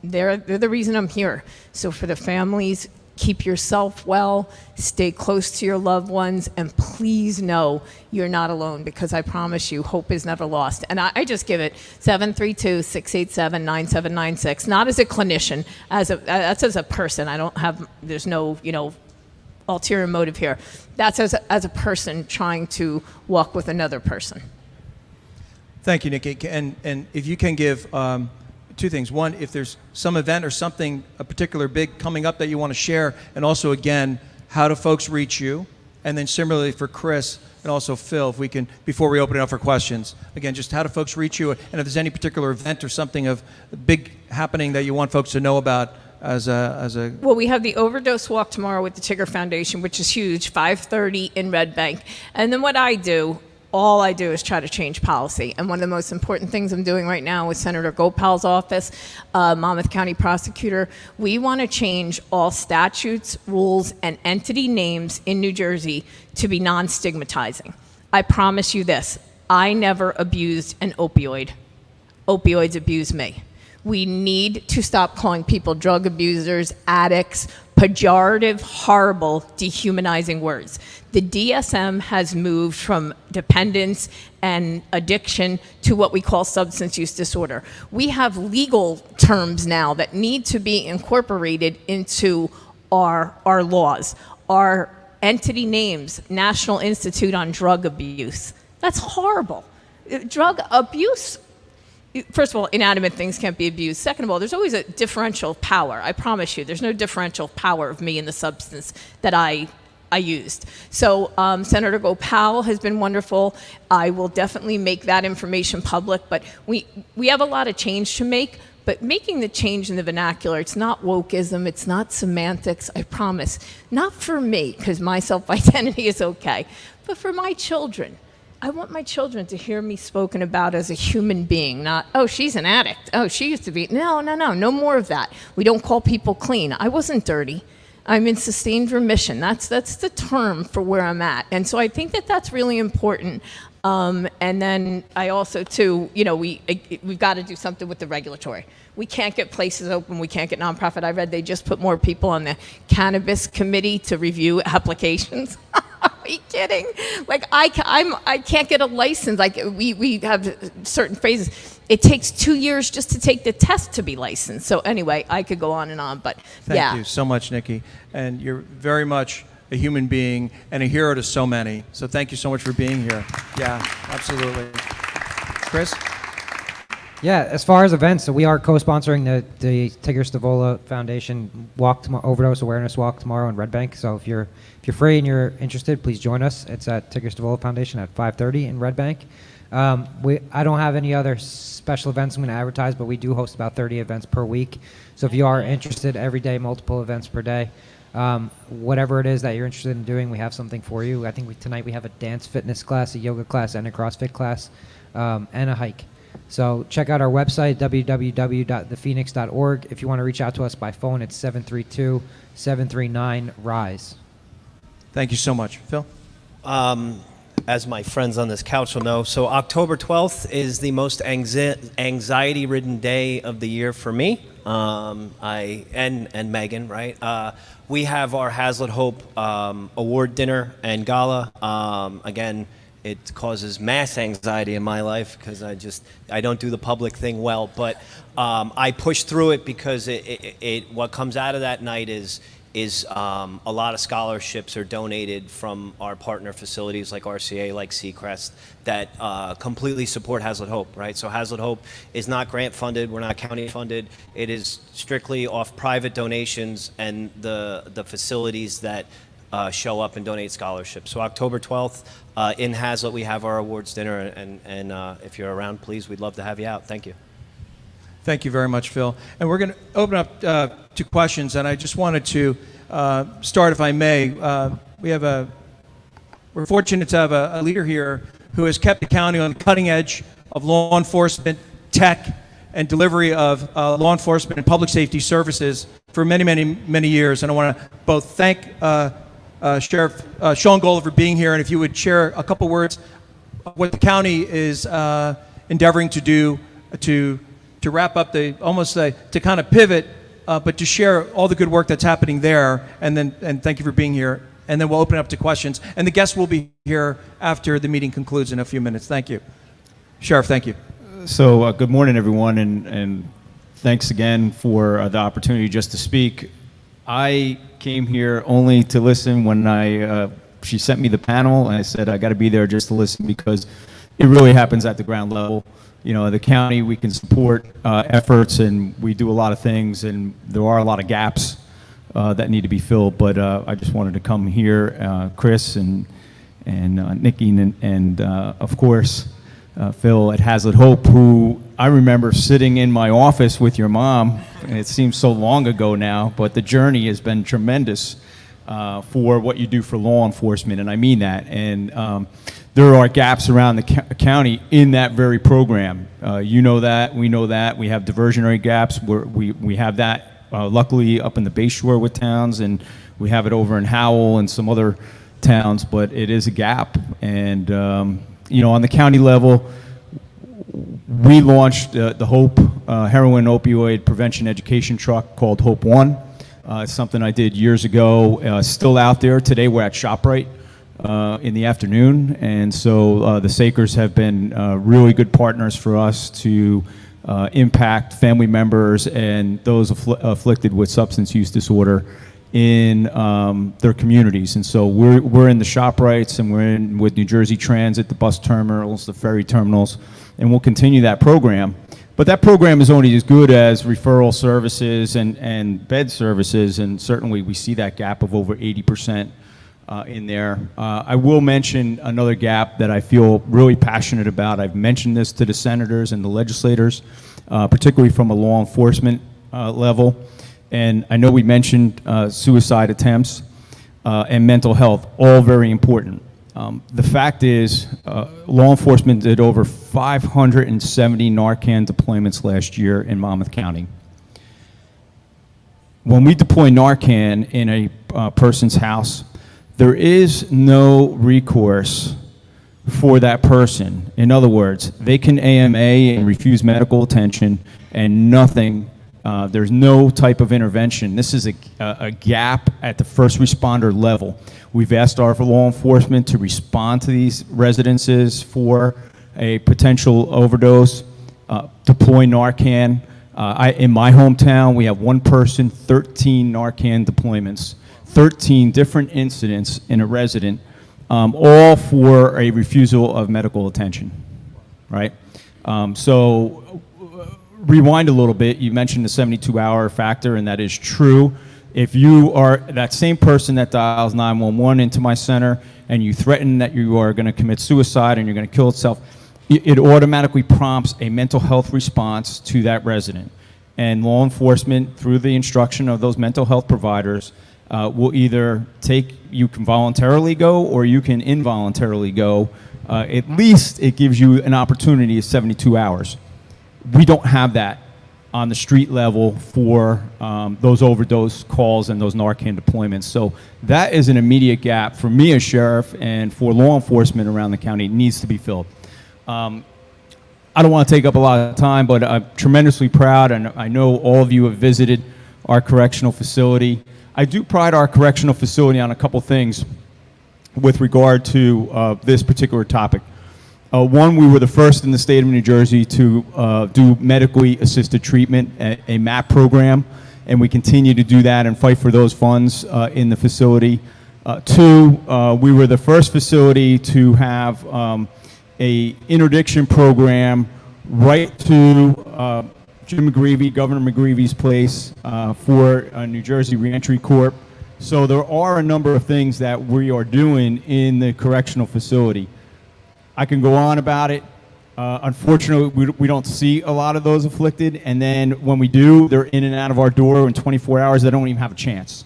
they're the reason I'm here. So for the families, keep yourself well, stay close to your loved ones, and please know you're not alone, because I promise you, hope is never lost. And I just give it 732-687-9796, not as a clinician, that's as a person. There's no, ulterior motive here. That's as a person trying to walk with another person. Thank you, Nikki. And if you can give two things. One, if there's some event or something, a particular big coming up that you want to share, and also, again, how do folks reach you? And then similarly for Chris and also Phil, if we can, before we open it up for questions, again, just how do folks reach you? And if there's any particular event or something of big happening that you want folks to know about as a... Well, we have the Overdose Walk tomorrow with the Tigger Foundation, which is huge, 5:30 in Red Bank. And then what all I do is try to change policy. And one of the most important things I'm doing right now with Senator Gopal's office, Monmouth County prosecutor, we want to change all statutes, rules, and entity names in New Jersey to be non-stigmatizing. I promise you this, I never abused an opioid. Opioids abused me. We need to stop calling people drug abusers, addicts, pejorative, horrible, dehumanizing words. The DSM has moved from dependence and addiction to what we call substance use disorder. We have legal terms now that need to be incorporated into our laws. entity names, National Institute on Drug Abuse. That's horrible. Drug abuse, first of all, inanimate things can't be abused. Second of all, there's always a differential of power. I promise you, there's no differential power of me and the substance that I used. So Senator Gopal has been wonderful. I will definitely make that information public, but we have a lot of change to make, but making the change in the vernacular, it's not wokeism, it's not semantics, I promise. Not for me, because my self-identity is okay, but for my children. I want my children to hear me spoken about as a human being, not, oh, she's an addict. Oh, she used to be. No more of that. We don't call people clean. I wasn't dirty. I'm in sustained remission. That's the term for where I'm at. And so I think that that's really important. And then I also, too, we've got to do something with the regulatory. We can't get places open. We can't get nonprofit. I read they just put more people on the cannabis committee to review applications. Are you kidding? Like, I can't get a license. Like, we have certain phrases. It takes 2 years just to take the test to be licensed. So anyway, I could go on and on, but yeah. Thank you so much, Nikki. And you're very much a human being and a hero to so many. So thank you so much for being here. Yeah, absolutely. Chris? Yeah, as far as events, so we are co-sponsoring the Tigger Stavola Foundation Overdose Awareness Walk tomorrow in Red Bank. So if you're free and you're interested, please join us. It's at Tigger Stavola Foundation at 5:30 in Red Bank. I don't have any other special events I'm going to advertise, but we do host about 30 events per week. So if you are interested, every day, multiple events per day. Whatever it is that you're interested in doing, we have something for you. I think tonight we have a dance fitness class, a yoga class, and a CrossFit class, and a hike. So check out our website, www.thephoenix.org. If you want to reach out to us by phone, it's 732-739-RISE. Thank you so much. Phil? As my friends on this couch will know, so October 12th is the most anxiety-ridden day of the year for me. And Megan, right? We have our Hazlet Hope award dinner and gala. Again, it causes mass anxiety in my life because I don't do the public thing well. But I push through it because what comes out of that night is a lot of scholarships are donated from our partner facilities like RCA, like Seacrest, that completely support Hazlet Hope, right? So Hazlet Hope is not grant funded, we're not county funded. It is strictly off private donations and the facilities that show up and donate scholarships. So October 12th in Hazlet, we have our awards dinner, and if you're around, please, we'd love to have you out. Thank you. Thank you very much, Phil. And we're going to open up to questions, and I just wanted to start, if I may. We're fortunate to have a leader here who has kept the county on the cutting edge of law enforcement, tech, and delivery of law enforcement and public safety services for many, many, many years. And I want to both thank Sheriff Sean Golden for being here, and if you would share a couple words of what the county is endeavoring to do to wrap up to kind of pivot, but to share all the good work that's happening there, and thank you for being here. And then we'll open it up to questions. And the guests will be here after the meeting concludes in a few minutes. Thank you. Sheriff, thank you. So good morning, everyone, and thanks again for the opportunity just to speak. I came here only to listen when she sent me the panel, and I said I got to be there just to listen because it really happens at the ground level. You know, the county, we can support efforts, and we do a lot of things, and there are a lot of gaps that need to be filled. But I just wanted to come here, Chris and Nikki, and of course Phil at Hazlet Hope, who I remember sitting in my office with your mom. And it seems so long ago now, but the journey has been tremendous for what you do for law enforcement, and I mean that. And there are gaps around the county in that very program. You know that, we know that. We have diversionary gaps. We have that luckily up in the Bay Shore with towns, and we have it over in Howell and some other towns, but it is a gap. And you know, on the county level, we launched the Hope heroin opioid prevention education truck called Hope One. It's something I did years ago, still out there. Today we're at ShopRite in the afternoon, and so the Sakers have been really good partners for us to impact family members and those afflicted with substance use disorder in their communities. And so we're in the ShopRites, and we're in with New Jersey Transit, the bus terminals, the ferry terminals, and we'll continue that program. But that program is only as good as referral services and bed services, and certainly we see that gap of over 80% in there. I will mention another gap that I feel really passionate about. I've mentioned this to the senators and the legislators, particularly from a law enforcement level. And I know we mentioned suicide attempts and mental health, all very important. The fact is, law enforcement did over 570 Narcan deployments last year in Monmouth County. When we deploy Narcan in a person's house, there is no recourse for that person. In other words, they can AMA and refuse medical attention, and nothing, there's no type of intervention. This is a gap at the first responder level. We've asked our law enforcement to respond to these residences for a potential overdose, deploy Narcan. In my hometown, we have one person, 13 Narcan deployments, 13 different incidents in a resident, all for a refusal of medical attention, right? So rewind a little bit. You mentioned the 72-hour factor, and that is true. If you are that same person that dials 911 into my center and you threaten that you are going to commit suicide and you're going to kill itself, it automatically prompts a mental health response to that resident. And law enforcement, through the instruction of those mental health providers, will either you can voluntarily go or you can involuntarily go. At least it gives you an opportunity of 72 hours. We don't have that on the street level for those overdose calls and those Narcan deployments. So that is an immediate gap for me as sheriff and for law enforcement around the county. It needs to be filled. I don't want to take up a lot of time, but I'm tremendously proud, and I know all of you have visited our correctional facility. I do pride our correctional facility on a couple things with regard to this particular topic. One, we were the first in the state of New Jersey to do medically assisted treatment, a MAP program, and we continue to do that and fight for those funds in the facility. Two, we were the first facility to have a interdiction program right to Jim McGreevey, Governor McGreevey's place for New Jersey Reentry Corp. So there are a number of things that we are doing in the correctional facility. I can go on about it. Unfortunately, we don't see a lot of those afflicted, and then when we do, they're in and out of our door in 24 hours. They don't even have a chance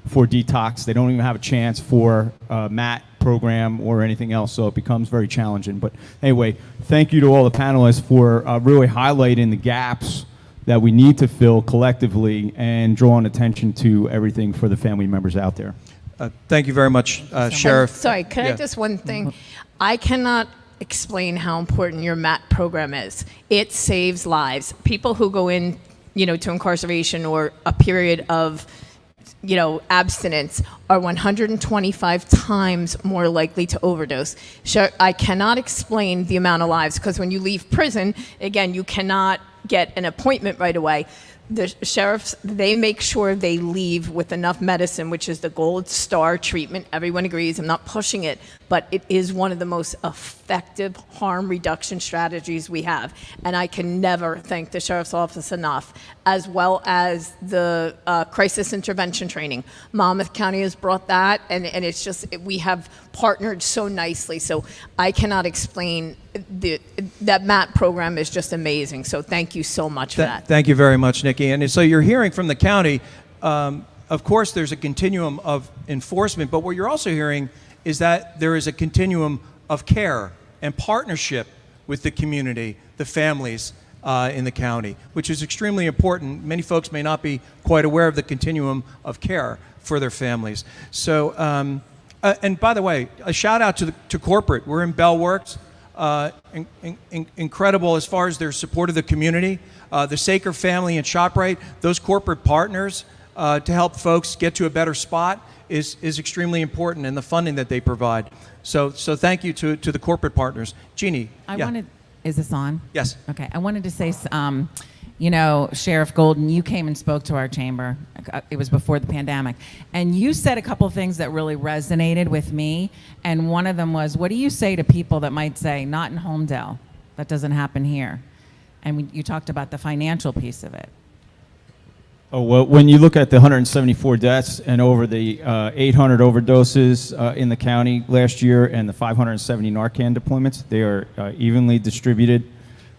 for detox. They don't even have a chance for MAT program or anything else, so it becomes very challenging. But anyway, thank you to all the panelists for really highlighting the gaps that we need to fill collectively and drawing attention to everything for the family members out there. Thank you very much, Sheriff. Sorry, can I just one thing? I cannot explain how important your MAT program is. It saves lives. People who go in, to incarceration or a period of, abstinence are 125 times more likely to overdose. I cannot explain the amount of lives, because when you leave prison, again, you cannot get an appointment right away. The sheriffs, they make sure they leave with enough medicine, which is the gold star treatment. Everyone agrees. I'm not pushing it, but it is one of the most effective harm reduction strategies we have. And I can never thank the sheriff's office enough, as well as the crisis intervention training. Monmouth County has brought that, and it's just, we have partnered so nicely. So I cannot explain that MAT program is just amazing. So thank you so much for that. Thank you very much, Nikki. And so you're hearing from the county, of course, there's a continuum of enforcement, but what you're also hearing is that there is a continuum of care and partnership with the community, the families in the county, which is extremely important. Many folks may not be quite aware of the continuum of care for their families. So, and by the way, a shout out to corporate. We're in Bell Works. Incredible as far as their support of the community. The Saker family and ShopRite, those corporate partners to help folks get to a better spot is extremely important, and the funding that they provide. So thank you to the corporate partners. Jeannie. Is this on? Yes. Okay. I wanted to say, You know, Sheriff Golden, you came and spoke to our chamber. It was before the pandemic. And you said a couple of things that really resonated with me. And one of them was, what do you say to people that might say, not in Holmdel, that doesn't happen here? And you talked about the financial piece of it. Oh, well, when you look at the 174 deaths and over the 800 overdoses in the county last year and the 570 Narcan deployments, they are evenly distributed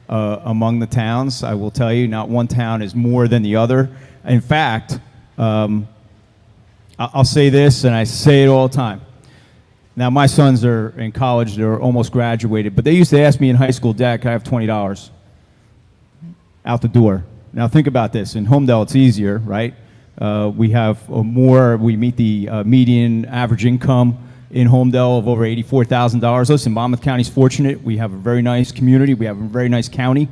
among the towns. I will tell you, not one town is more than the other. In fact, I'll say this, and I say it all the time. Now, my sons are in college, they're almost graduated, but they used to ask me in high school, Dad, can I have $20 out the door? Now, think about this. In Holmdel, it's easier, right? We have we meet the median average income in Holmdel of over $84,000. Listen, Monmouth County's fortunate. We have a very nice community. We have a very nice county.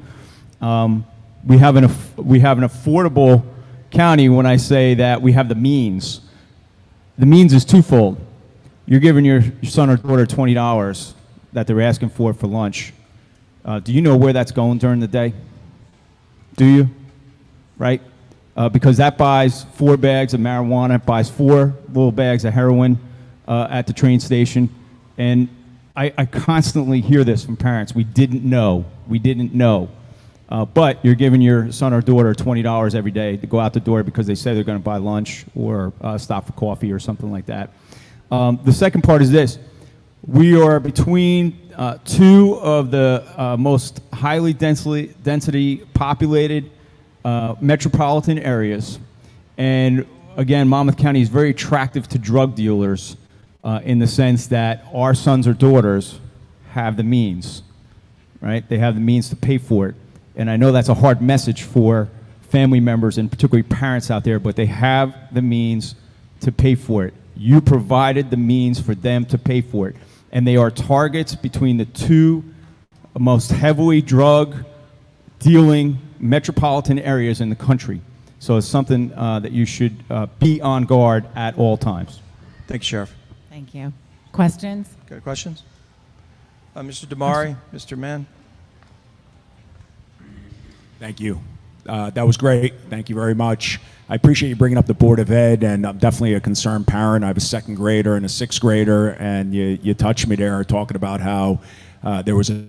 We have an affordable county when I say that we have the means. The means is twofold. You're giving your son or daughter $20 that they're asking for lunch. Do you know where that's going during the day? Do you? Right? Because that buys 4 bags of marijuana, it buys 4 little bags of heroin at the train station. And I constantly hear this from parents. We didn't know. We didn't know. But you're giving your son or daughter $20 every day to go out the door because they say they're going to buy lunch or stop for coffee or something like that. The second part is this. We are between 2 of the most highly density populated metropolitan areas. And again, Monmouth County is very attractive to drug dealers in the sense that our sons or daughters have the means, right? They have the means to pay for it. And I know that's a hard message for family members and particularly parents out there, but they have the means to pay for it. You provided the means for them to pay for it. And they are targets between the 2 most heavily drug dealing metropolitan areas in the country. So it's something that you should be on guard at all times. Thank you, Sheriff. Thank you. Questions? Got questions? Mr. Damari, Mr. Mann. Thank you. That was great. Thank you very much. I appreciate you bringing up the Board of Ed, and I'm definitely a concerned parent. I have a 2nd grader and a 6th grader, and you touched me there talking about how there was a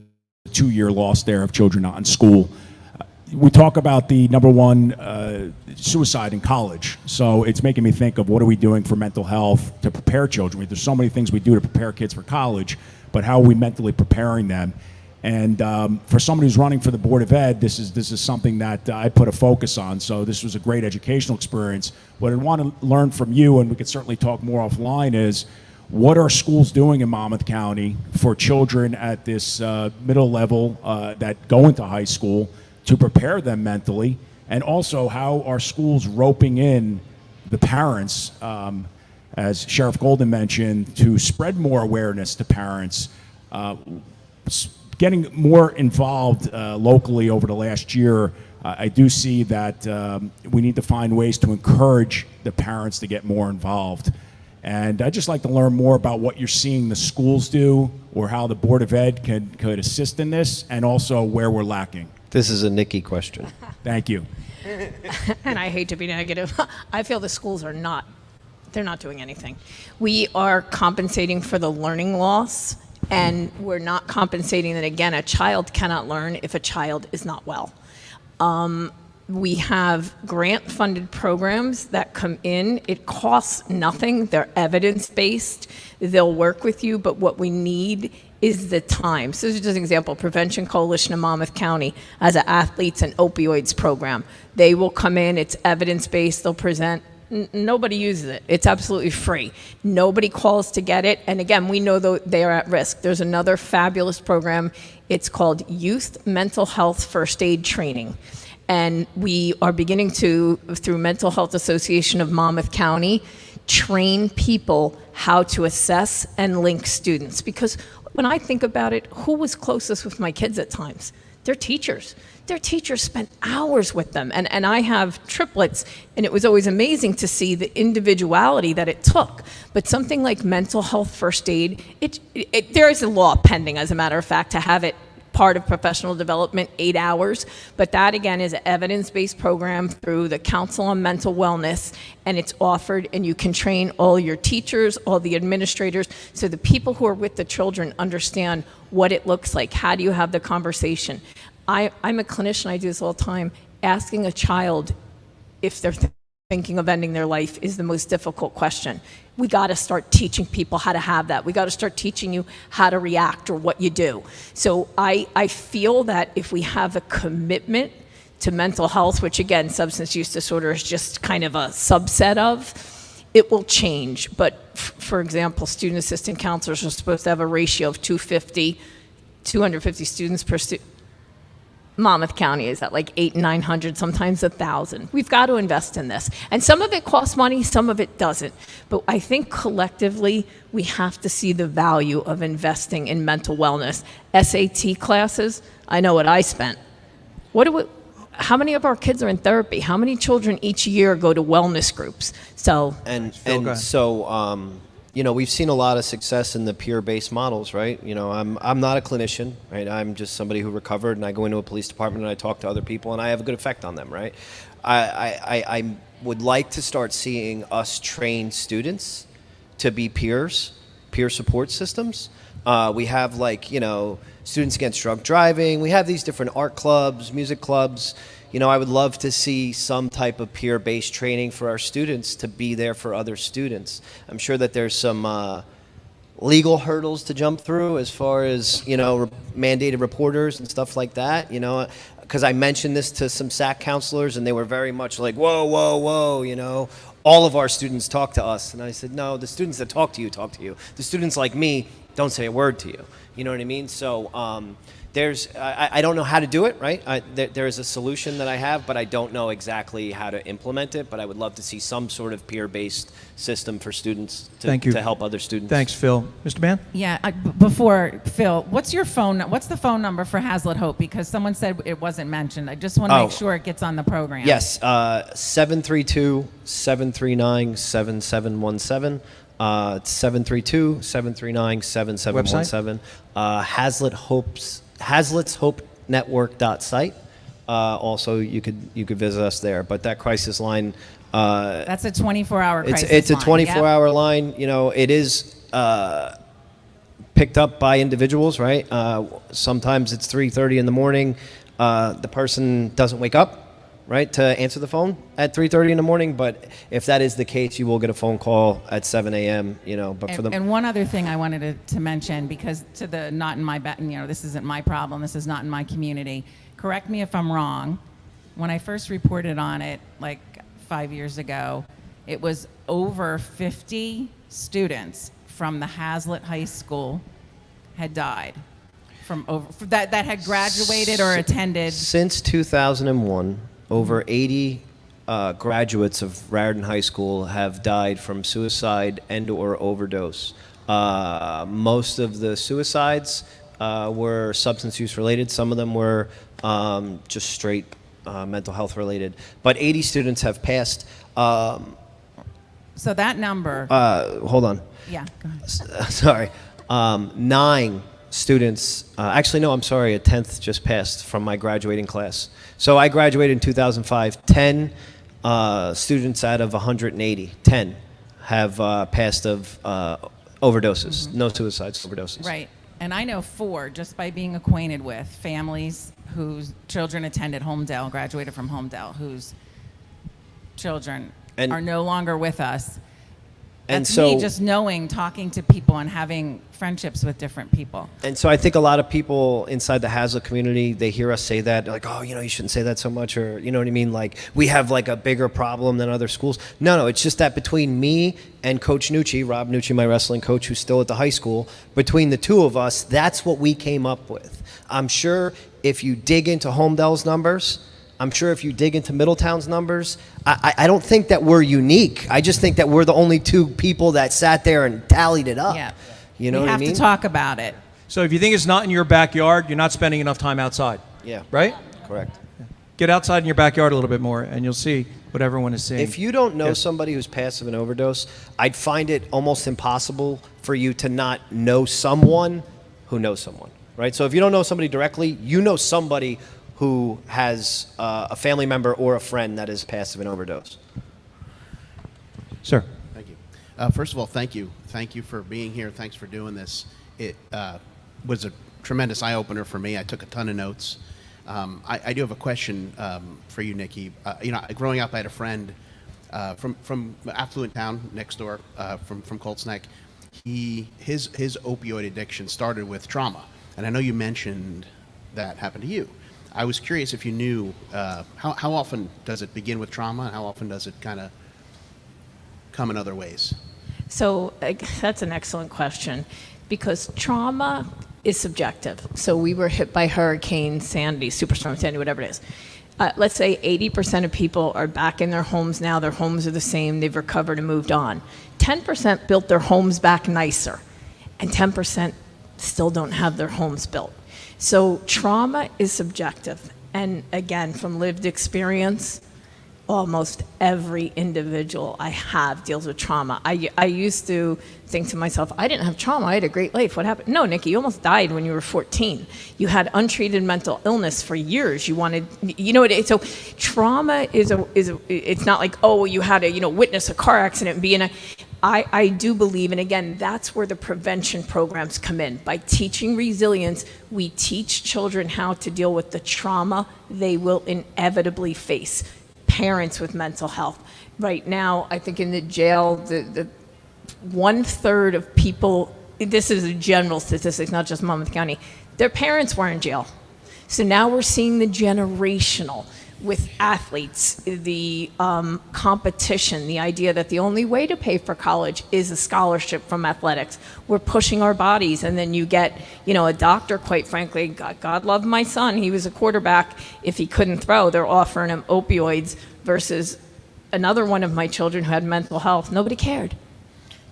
2-year loss there of children not in school. We talk about the #1 suicide in college, so it's making me think of what are we doing for mental health to prepare children. There's so many things we do to prepare kids for college, but how are we mentally preparing them? And for somebody who's running for the Board of Ed, this is something that I put a focus on. So this was a great educational experience. What I want to learn from you, and we could certainly talk more offline, is what are schools doing in Monmouth County for children at this middle level that go into high school to prepare them mentally? And also, how are schools roping in the parents, as Sheriff Golden mentioned, to spread more awareness to parents, getting more involved locally over the last year. I do see that we need to find ways to encourage the parents to get more involved. And I'd just like to learn more about what you're seeing the schools do, or how the Board of Ed could assist in this, and also where we're lacking. This is a Nikki question. Thank you. And I hate to be negative. I feel the schools are not, they're not doing anything. We are compensating for the learning loss, and we're not compensating that, again, a child cannot learn if a child is not well. We have grant-funded programs that come in. It costs nothing. They're evidence-based. They'll work with you, but what we need is the time. So this is just an example. Prevention Coalition of Monmouth County has an athletes and opioids program. They will come in. It's evidence-based. They'll present. Nobody uses it. It's absolutely free. Nobody calls to get it. And again, we know they are at risk. There's another fabulous program. It's called Youth Mental Health First Aid Training. And we are beginning to, through Mental Health Association of Monmouth County, train people how to assess and link students. Because when I think about it, who was closest with my kids at times? Their teachers. Their teachers spent hours with them. And I have triplets, and it was always amazing to see the individuality that it took. But something like mental health first aid, there is a law pending, as a matter of fact, to have it part of professional development, 8 hours. But that, again, is an evidence-based program through the Council on Mental Wellness, and it's offered, and you can train all your teachers, all the administrators, so the people who are with the children understand what it looks like. How do you have the conversation? I'm a clinician, I do this all the time. Asking a child if they're thinking of ending their life is the most difficult question. We got to start teaching people how to have that. We got to start teaching you how to react or what you do. So I feel that if we have a commitment to mental health, which again, substance use disorder is just kind of a subset of, it will change. But for example, student assistant counselors are supposed to have a ratio of 250 students per student. Monmouth County is at like 800, 900, sometimes 1,000. We've got to invest in this. And some of it costs money, some of it doesn't. But I think collectively, we have to see the value of investing in mental wellness. SAT classes, I know what I spent. How many of our kids are in therapy? How many children each year go to wellness groups? So, you know, we've seen a lot of success in the peer-based models, right? You know, I'm not a clinician, right? I'm just somebody who recovered, and I go into a police department and I talk to other people, and I have a good effect on them, right? I would like to start seeing us train students to be peers, peer support systems. We have, like, you know, Students Against Drunk Driving. We have these different art clubs, music clubs. You know, I would love to see some type of peer-based training for our students to be there for other students. I'm sure that there's some legal hurdles to jump through as far as, you know, mandated reporters and stuff like that, you know, because I mentioned this to some SAC counselors and they were very much like, whoa, whoa, whoa, you know, all of our students talk to us. And I said, no, the students that talk to you, talk to you. The students like me don't say a word to you. You know what I mean? So, I don't know how to do it, right? There is a solution that I have, but I don't know exactly how to implement it. But I would love to see some sort of peer-based system for students to help other students. Thanks, Phil. Mr. Mann? Yeah, before Phil, what's the phone number for Hazlet Hope? Because someone said it wasn't mentioned. I just want to make sure it gets on the program. Yes, 732-739-7717. It's 732-739-7717. Hazlet's Hope Network.site. Also, you could visit us there. But that crisis line. That's a 24-hour crisis line. It's a 24-hour line. You know, it is picked up by individuals, right? Sometimes it's 3:30 in the morning. The person doesn't wake up, right, to answer the phone at 3:30 in the morning. But if that is the case, you will get a phone call at 7 a.m., you know. But and one other thing I wanted to mention, because not in my, this isn't my problem, this is not in my community. Correct me if I'm wrong. When I first reported on it, like 5 years ago, it was over 50 students from the Hazlet High School had died that had graduated or attended. Since 2001. Over 80 graduates of Raritan High School have died from suicide and/or overdose. Most of the suicides were substance use related. Some of them were just straight mental health related. But 80 students have passed. So that number. Hold on. Yeah, go ahead. Sorry. 9 students, actually no, I'm sorry, a 10th just passed from my graduating class. So I graduated in 2005. 10 students out of 180, 10 have passed of overdoses, no suicides, overdoses. Right, and I know 4 just by being acquainted with families whose children attended Holmdel, graduated from Holmdel, whose children are no longer with us. And That's so, me just knowing, talking to people and having friendships with different people. And so I think a lot of people inside the Hazlet community, they hear us say that, they're like, oh, you know, you shouldn't say that so much, or you know what I mean? Like, we have like a bigger problem than other schools. No, it's just that between me and Coach Nucci, Rob Nucci, my wrestling coach, who's still at the high school, between the two of us, that's what we came up with. I'm sure if you dig into Holmdel's numbers, I'm sure if you dig into Middletown's numbers, I don't think that we're unique. I just think that we're the only 2 people that sat there and tallied it up. Yeah. You know what I mean? We have to talk about it. So if you think it's not in your backyard, you're not spending enough time outside. Yeah. Right? Correct. Get outside in your backyard a little bit more, and you'll see what everyone is seeing. If you don't know somebody who's passive an overdose, I'd find it almost impossible for you to not know someone who knows someone. right? So if you don't know somebody directly, you know somebody who has a family member or a friend that is passed of an overdose. Sir. Thank you. First of all, thank you. Thank you for being here. Thanks for doing this. It was a tremendous eye-opener for me. I took a ton of notes. I do have a question for you, Nikki. Growing up, I had a friend from affluent town next door, from Colts Neck. His opioid addiction started with trauma, and I know you mentioned that happened to you. I was curious if you knew how often does it begin with trauma, and how often does it kind of come in other ways? So that's an excellent question, because trauma is subjective. So we were hit by Hurricane Sandy, Superstorm Sandy, whatever it is. Let's say 80% of people are back in their homes now. Their homes are the same. They've recovered and moved on. 10% built their homes back nicer, and 10% still don't have their homes built. So trauma is subjective. And again, from lived experience, almost every individual I have deals with trauma. I used to think to myself, I didn't have trauma, I had a great life. What happened? No, Nikki, you almost died when you were 14. You had untreated mental illness for years. You wanted, so trauma it's not like, oh, you had to, witness a car accident and be in a, I do believe, and again, that's where the prevention programs come in. By teaching resilience, we teach children how to deal with the trauma they will inevitably face. Parents with mental health. Right now, I think in the jail, the 1/3 of people, this is a general statistics, not just Monmouth County, their parents were in jail. So now we're seeing the generational with athletes, the competition, the idea that the only way to pay for college is a scholarship from athletics. We're pushing our bodies, and then you get, a doctor, quite frankly, God love my son, he was a quarterback. If he couldn't throw, they're offering him opioids, versus another one of my children who had mental health. Nobody cared.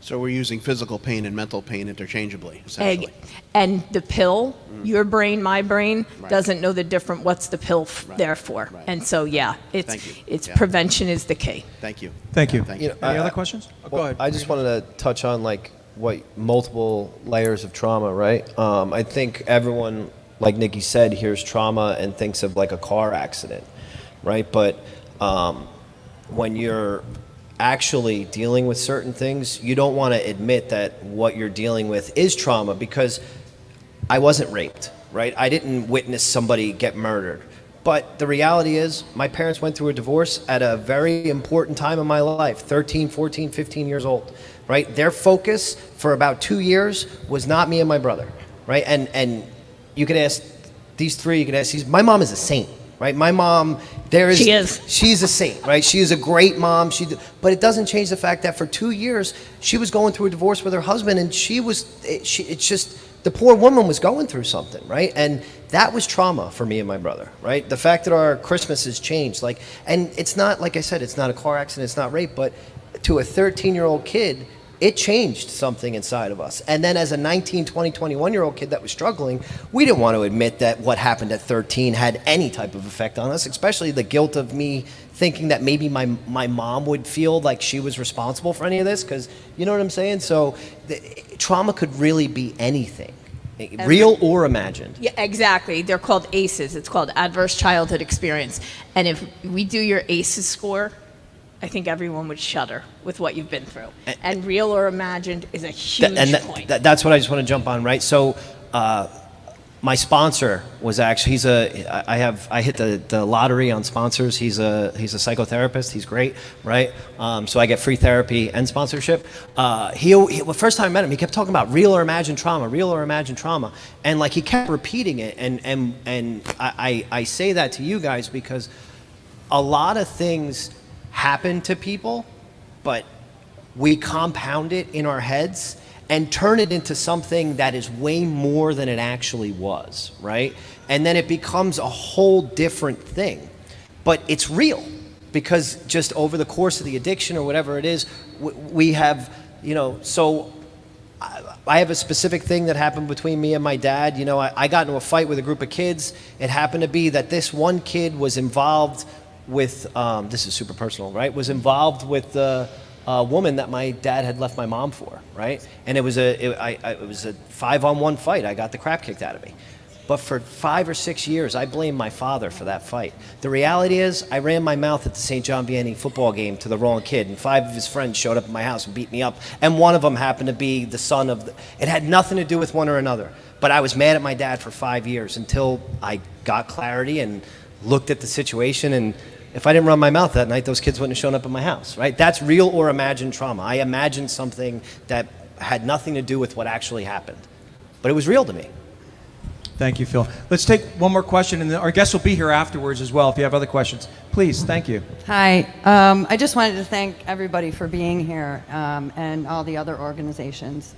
So we're using physical pain and mental pain interchangeably, essentially. And the pill, your brain, my brain, Right. doesn't know the difference. What's the pill there for? Right. And so, Thank you. it's Yeah. prevention is the key. Thank you. Thank you. Thank you. Any other questions? Go ahead. I just wanted to touch on what multiple layers of trauma, right? I think everyone, like Nikki said, hears trauma and thinks of like a car accident, right? But when you're actually dealing with certain things, you don't want to admit that what you're dealing with is trauma, because I wasn't raped, right? I didn't witness somebody get murdered. But the reality is, my parents went through a divorce at a very important time in my life, 13, 14, 15 years old, right? Their focus for about 2 years was not me and my brother, right? And you could ask these three, you could ask these, my mom is a saint, right? My mom, She is. She's a saint, right? She is a great mom. But it doesn't change the fact that for 2 years, she was going through a divorce with her husband, and it's just, the poor woman was going through something, right? And that was trauma for me and my brother, right? The fact that our Christmas has changed, and it's not, like I said, it's not a car accident, it's not rape, but to a 13-year-old kid, it changed something inside of us. And then as a 19, 20, 21-year-old kid that was struggling, we didn't want to admit that what happened at 13 had any type of effect on us, especially the guilt of me thinking that maybe my mom would feel like she was responsible for any of this, because you know what I'm saying? So trauma could really be anything, real or imagined. Yeah, exactly. They're called ACEs. It's called Adverse Childhood Experience. And if we do your ACEs score, I think everyone would shudder with what you've been through. And real or imagined is a huge point. That's what I just want to jump on, right? So my sponsor was actually, I hit the lottery on sponsors. He's a psychotherapist. He's great, right? So I get free therapy and sponsorship. The first time I met him, he kept talking about real or imagined trauma, real or imagined trauma. And he kept repeating it. And I say that to you guys because a lot of things happen to people, but we compound it in our heads and turn it into something that is way more than it actually was, right? And then it becomes a whole different thing. But it's real, because just over the course of the addiction or whatever it is, we have, so I have a specific thing that happened between me and my dad. I got into a fight with a group of kids. It happened to be that this one kid was involved with, this is super personal, right? Was involved with the woman that my dad had left my mom for, right? And it was a 5-on-1 fight. I got the crap kicked out of me, But for 5 or 6 years, I blamed my father for that fight. The reality is, I ran my mouth at the St. John Vianney football game to the wrong kid, and 5 of his friends showed up at my house and beat me up. And one of them happened to be the son of it had nothing to do with one or another. But I was mad at my dad for 5 years until I got clarity and looked at the situation. And if I didn't run my mouth that night, those kids wouldn't have shown up at my house, right? That's real or imagined trauma. I imagined something that had nothing to do with what actually happened. But it was real to me. Thank you, Phil. Let's take one more question, and our guests will be here afterwards as well if you have other questions. Please, thank you. Hi. I just wanted to thank everybody for being here and all the other organizations.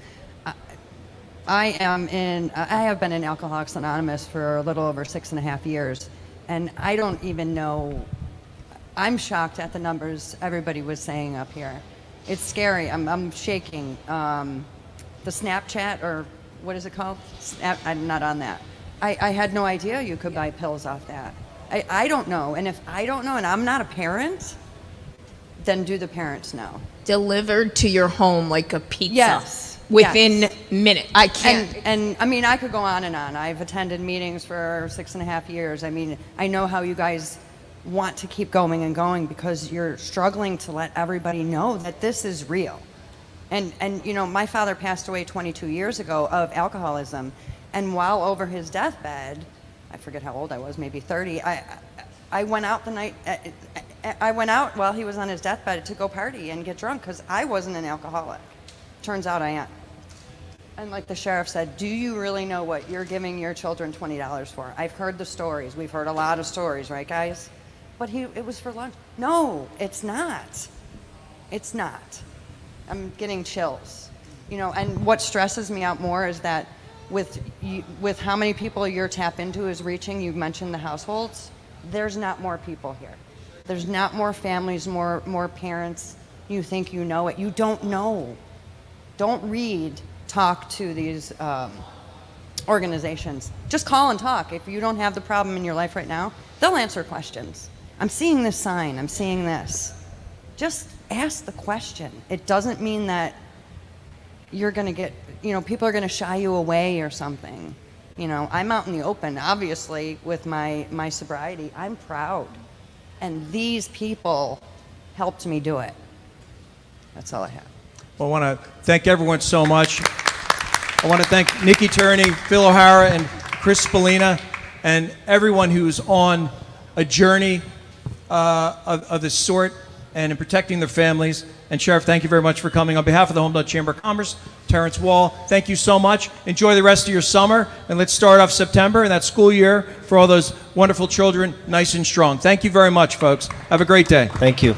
I have been in Alcoholics Anonymous for a little over 6.5 years, and I don't even know. I'm shocked at the numbers everybody was saying up here. It's scary. I'm shaking. The Snapchat, or what is it called? I'm not on that. I had no idea you could buy pills off that. I don't know. And if I don't know and I'm not a parent, then do the parents know? Delivered to your home like a pizza. Yes. Within minutes. I can't. And I mean, I could go on and on. I've attended meetings for 6.5 years. I mean, I know how you guys want to keep going and going because you're struggling to let everybody know that this is real. And you know, my father passed away 22 years ago of alcoholism, and while over his deathbed, I forget how old I was, maybe 30, I went out I went out while he was on his deathbed to go party and get drunk because I wasn't an alcoholic. Turns out I am. And like the sheriff said, do you really know what you're giving your children $20 for? I've heard the stories. We've heard a lot of stories, right, guys? But it was for lunch. No, it's not. It's not. I'm getting chills. You know, and what stresses me out more is that with how many people your tap into is reaching, you've mentioned the households, there's not more people here. There's not more families, more parents. You think you know it. You don't know. Don't read, talk to these organizations. Just call and talk. If you don't have the problem in your life right now, they'll answer questions. I'm seeing this sign. I'm seeing this. Just ask the question. It doesn't mean that you're going to get, you know, people are going to shy you away or something. You know, I'm out in the open, obviously, with my sobriety. I'm proud. And these people helped me do it. That's all I have. Well, I want to thank everyone so much. I want to thank Nikki Turney, Phil O'Hara, and Chris Spallina, and everyone who's on a journey of this sort and in protecting their families. And Sheriff, thank you very much for coming. On behalf of the Holmdel Chamber of Commerce, Terrence Wall, thank you so much. Enjoy the rest of your summer, and let's start off September and that school year for all those wonderful children nice and strong. Thank you very much, folks. Have a great day. Thank you.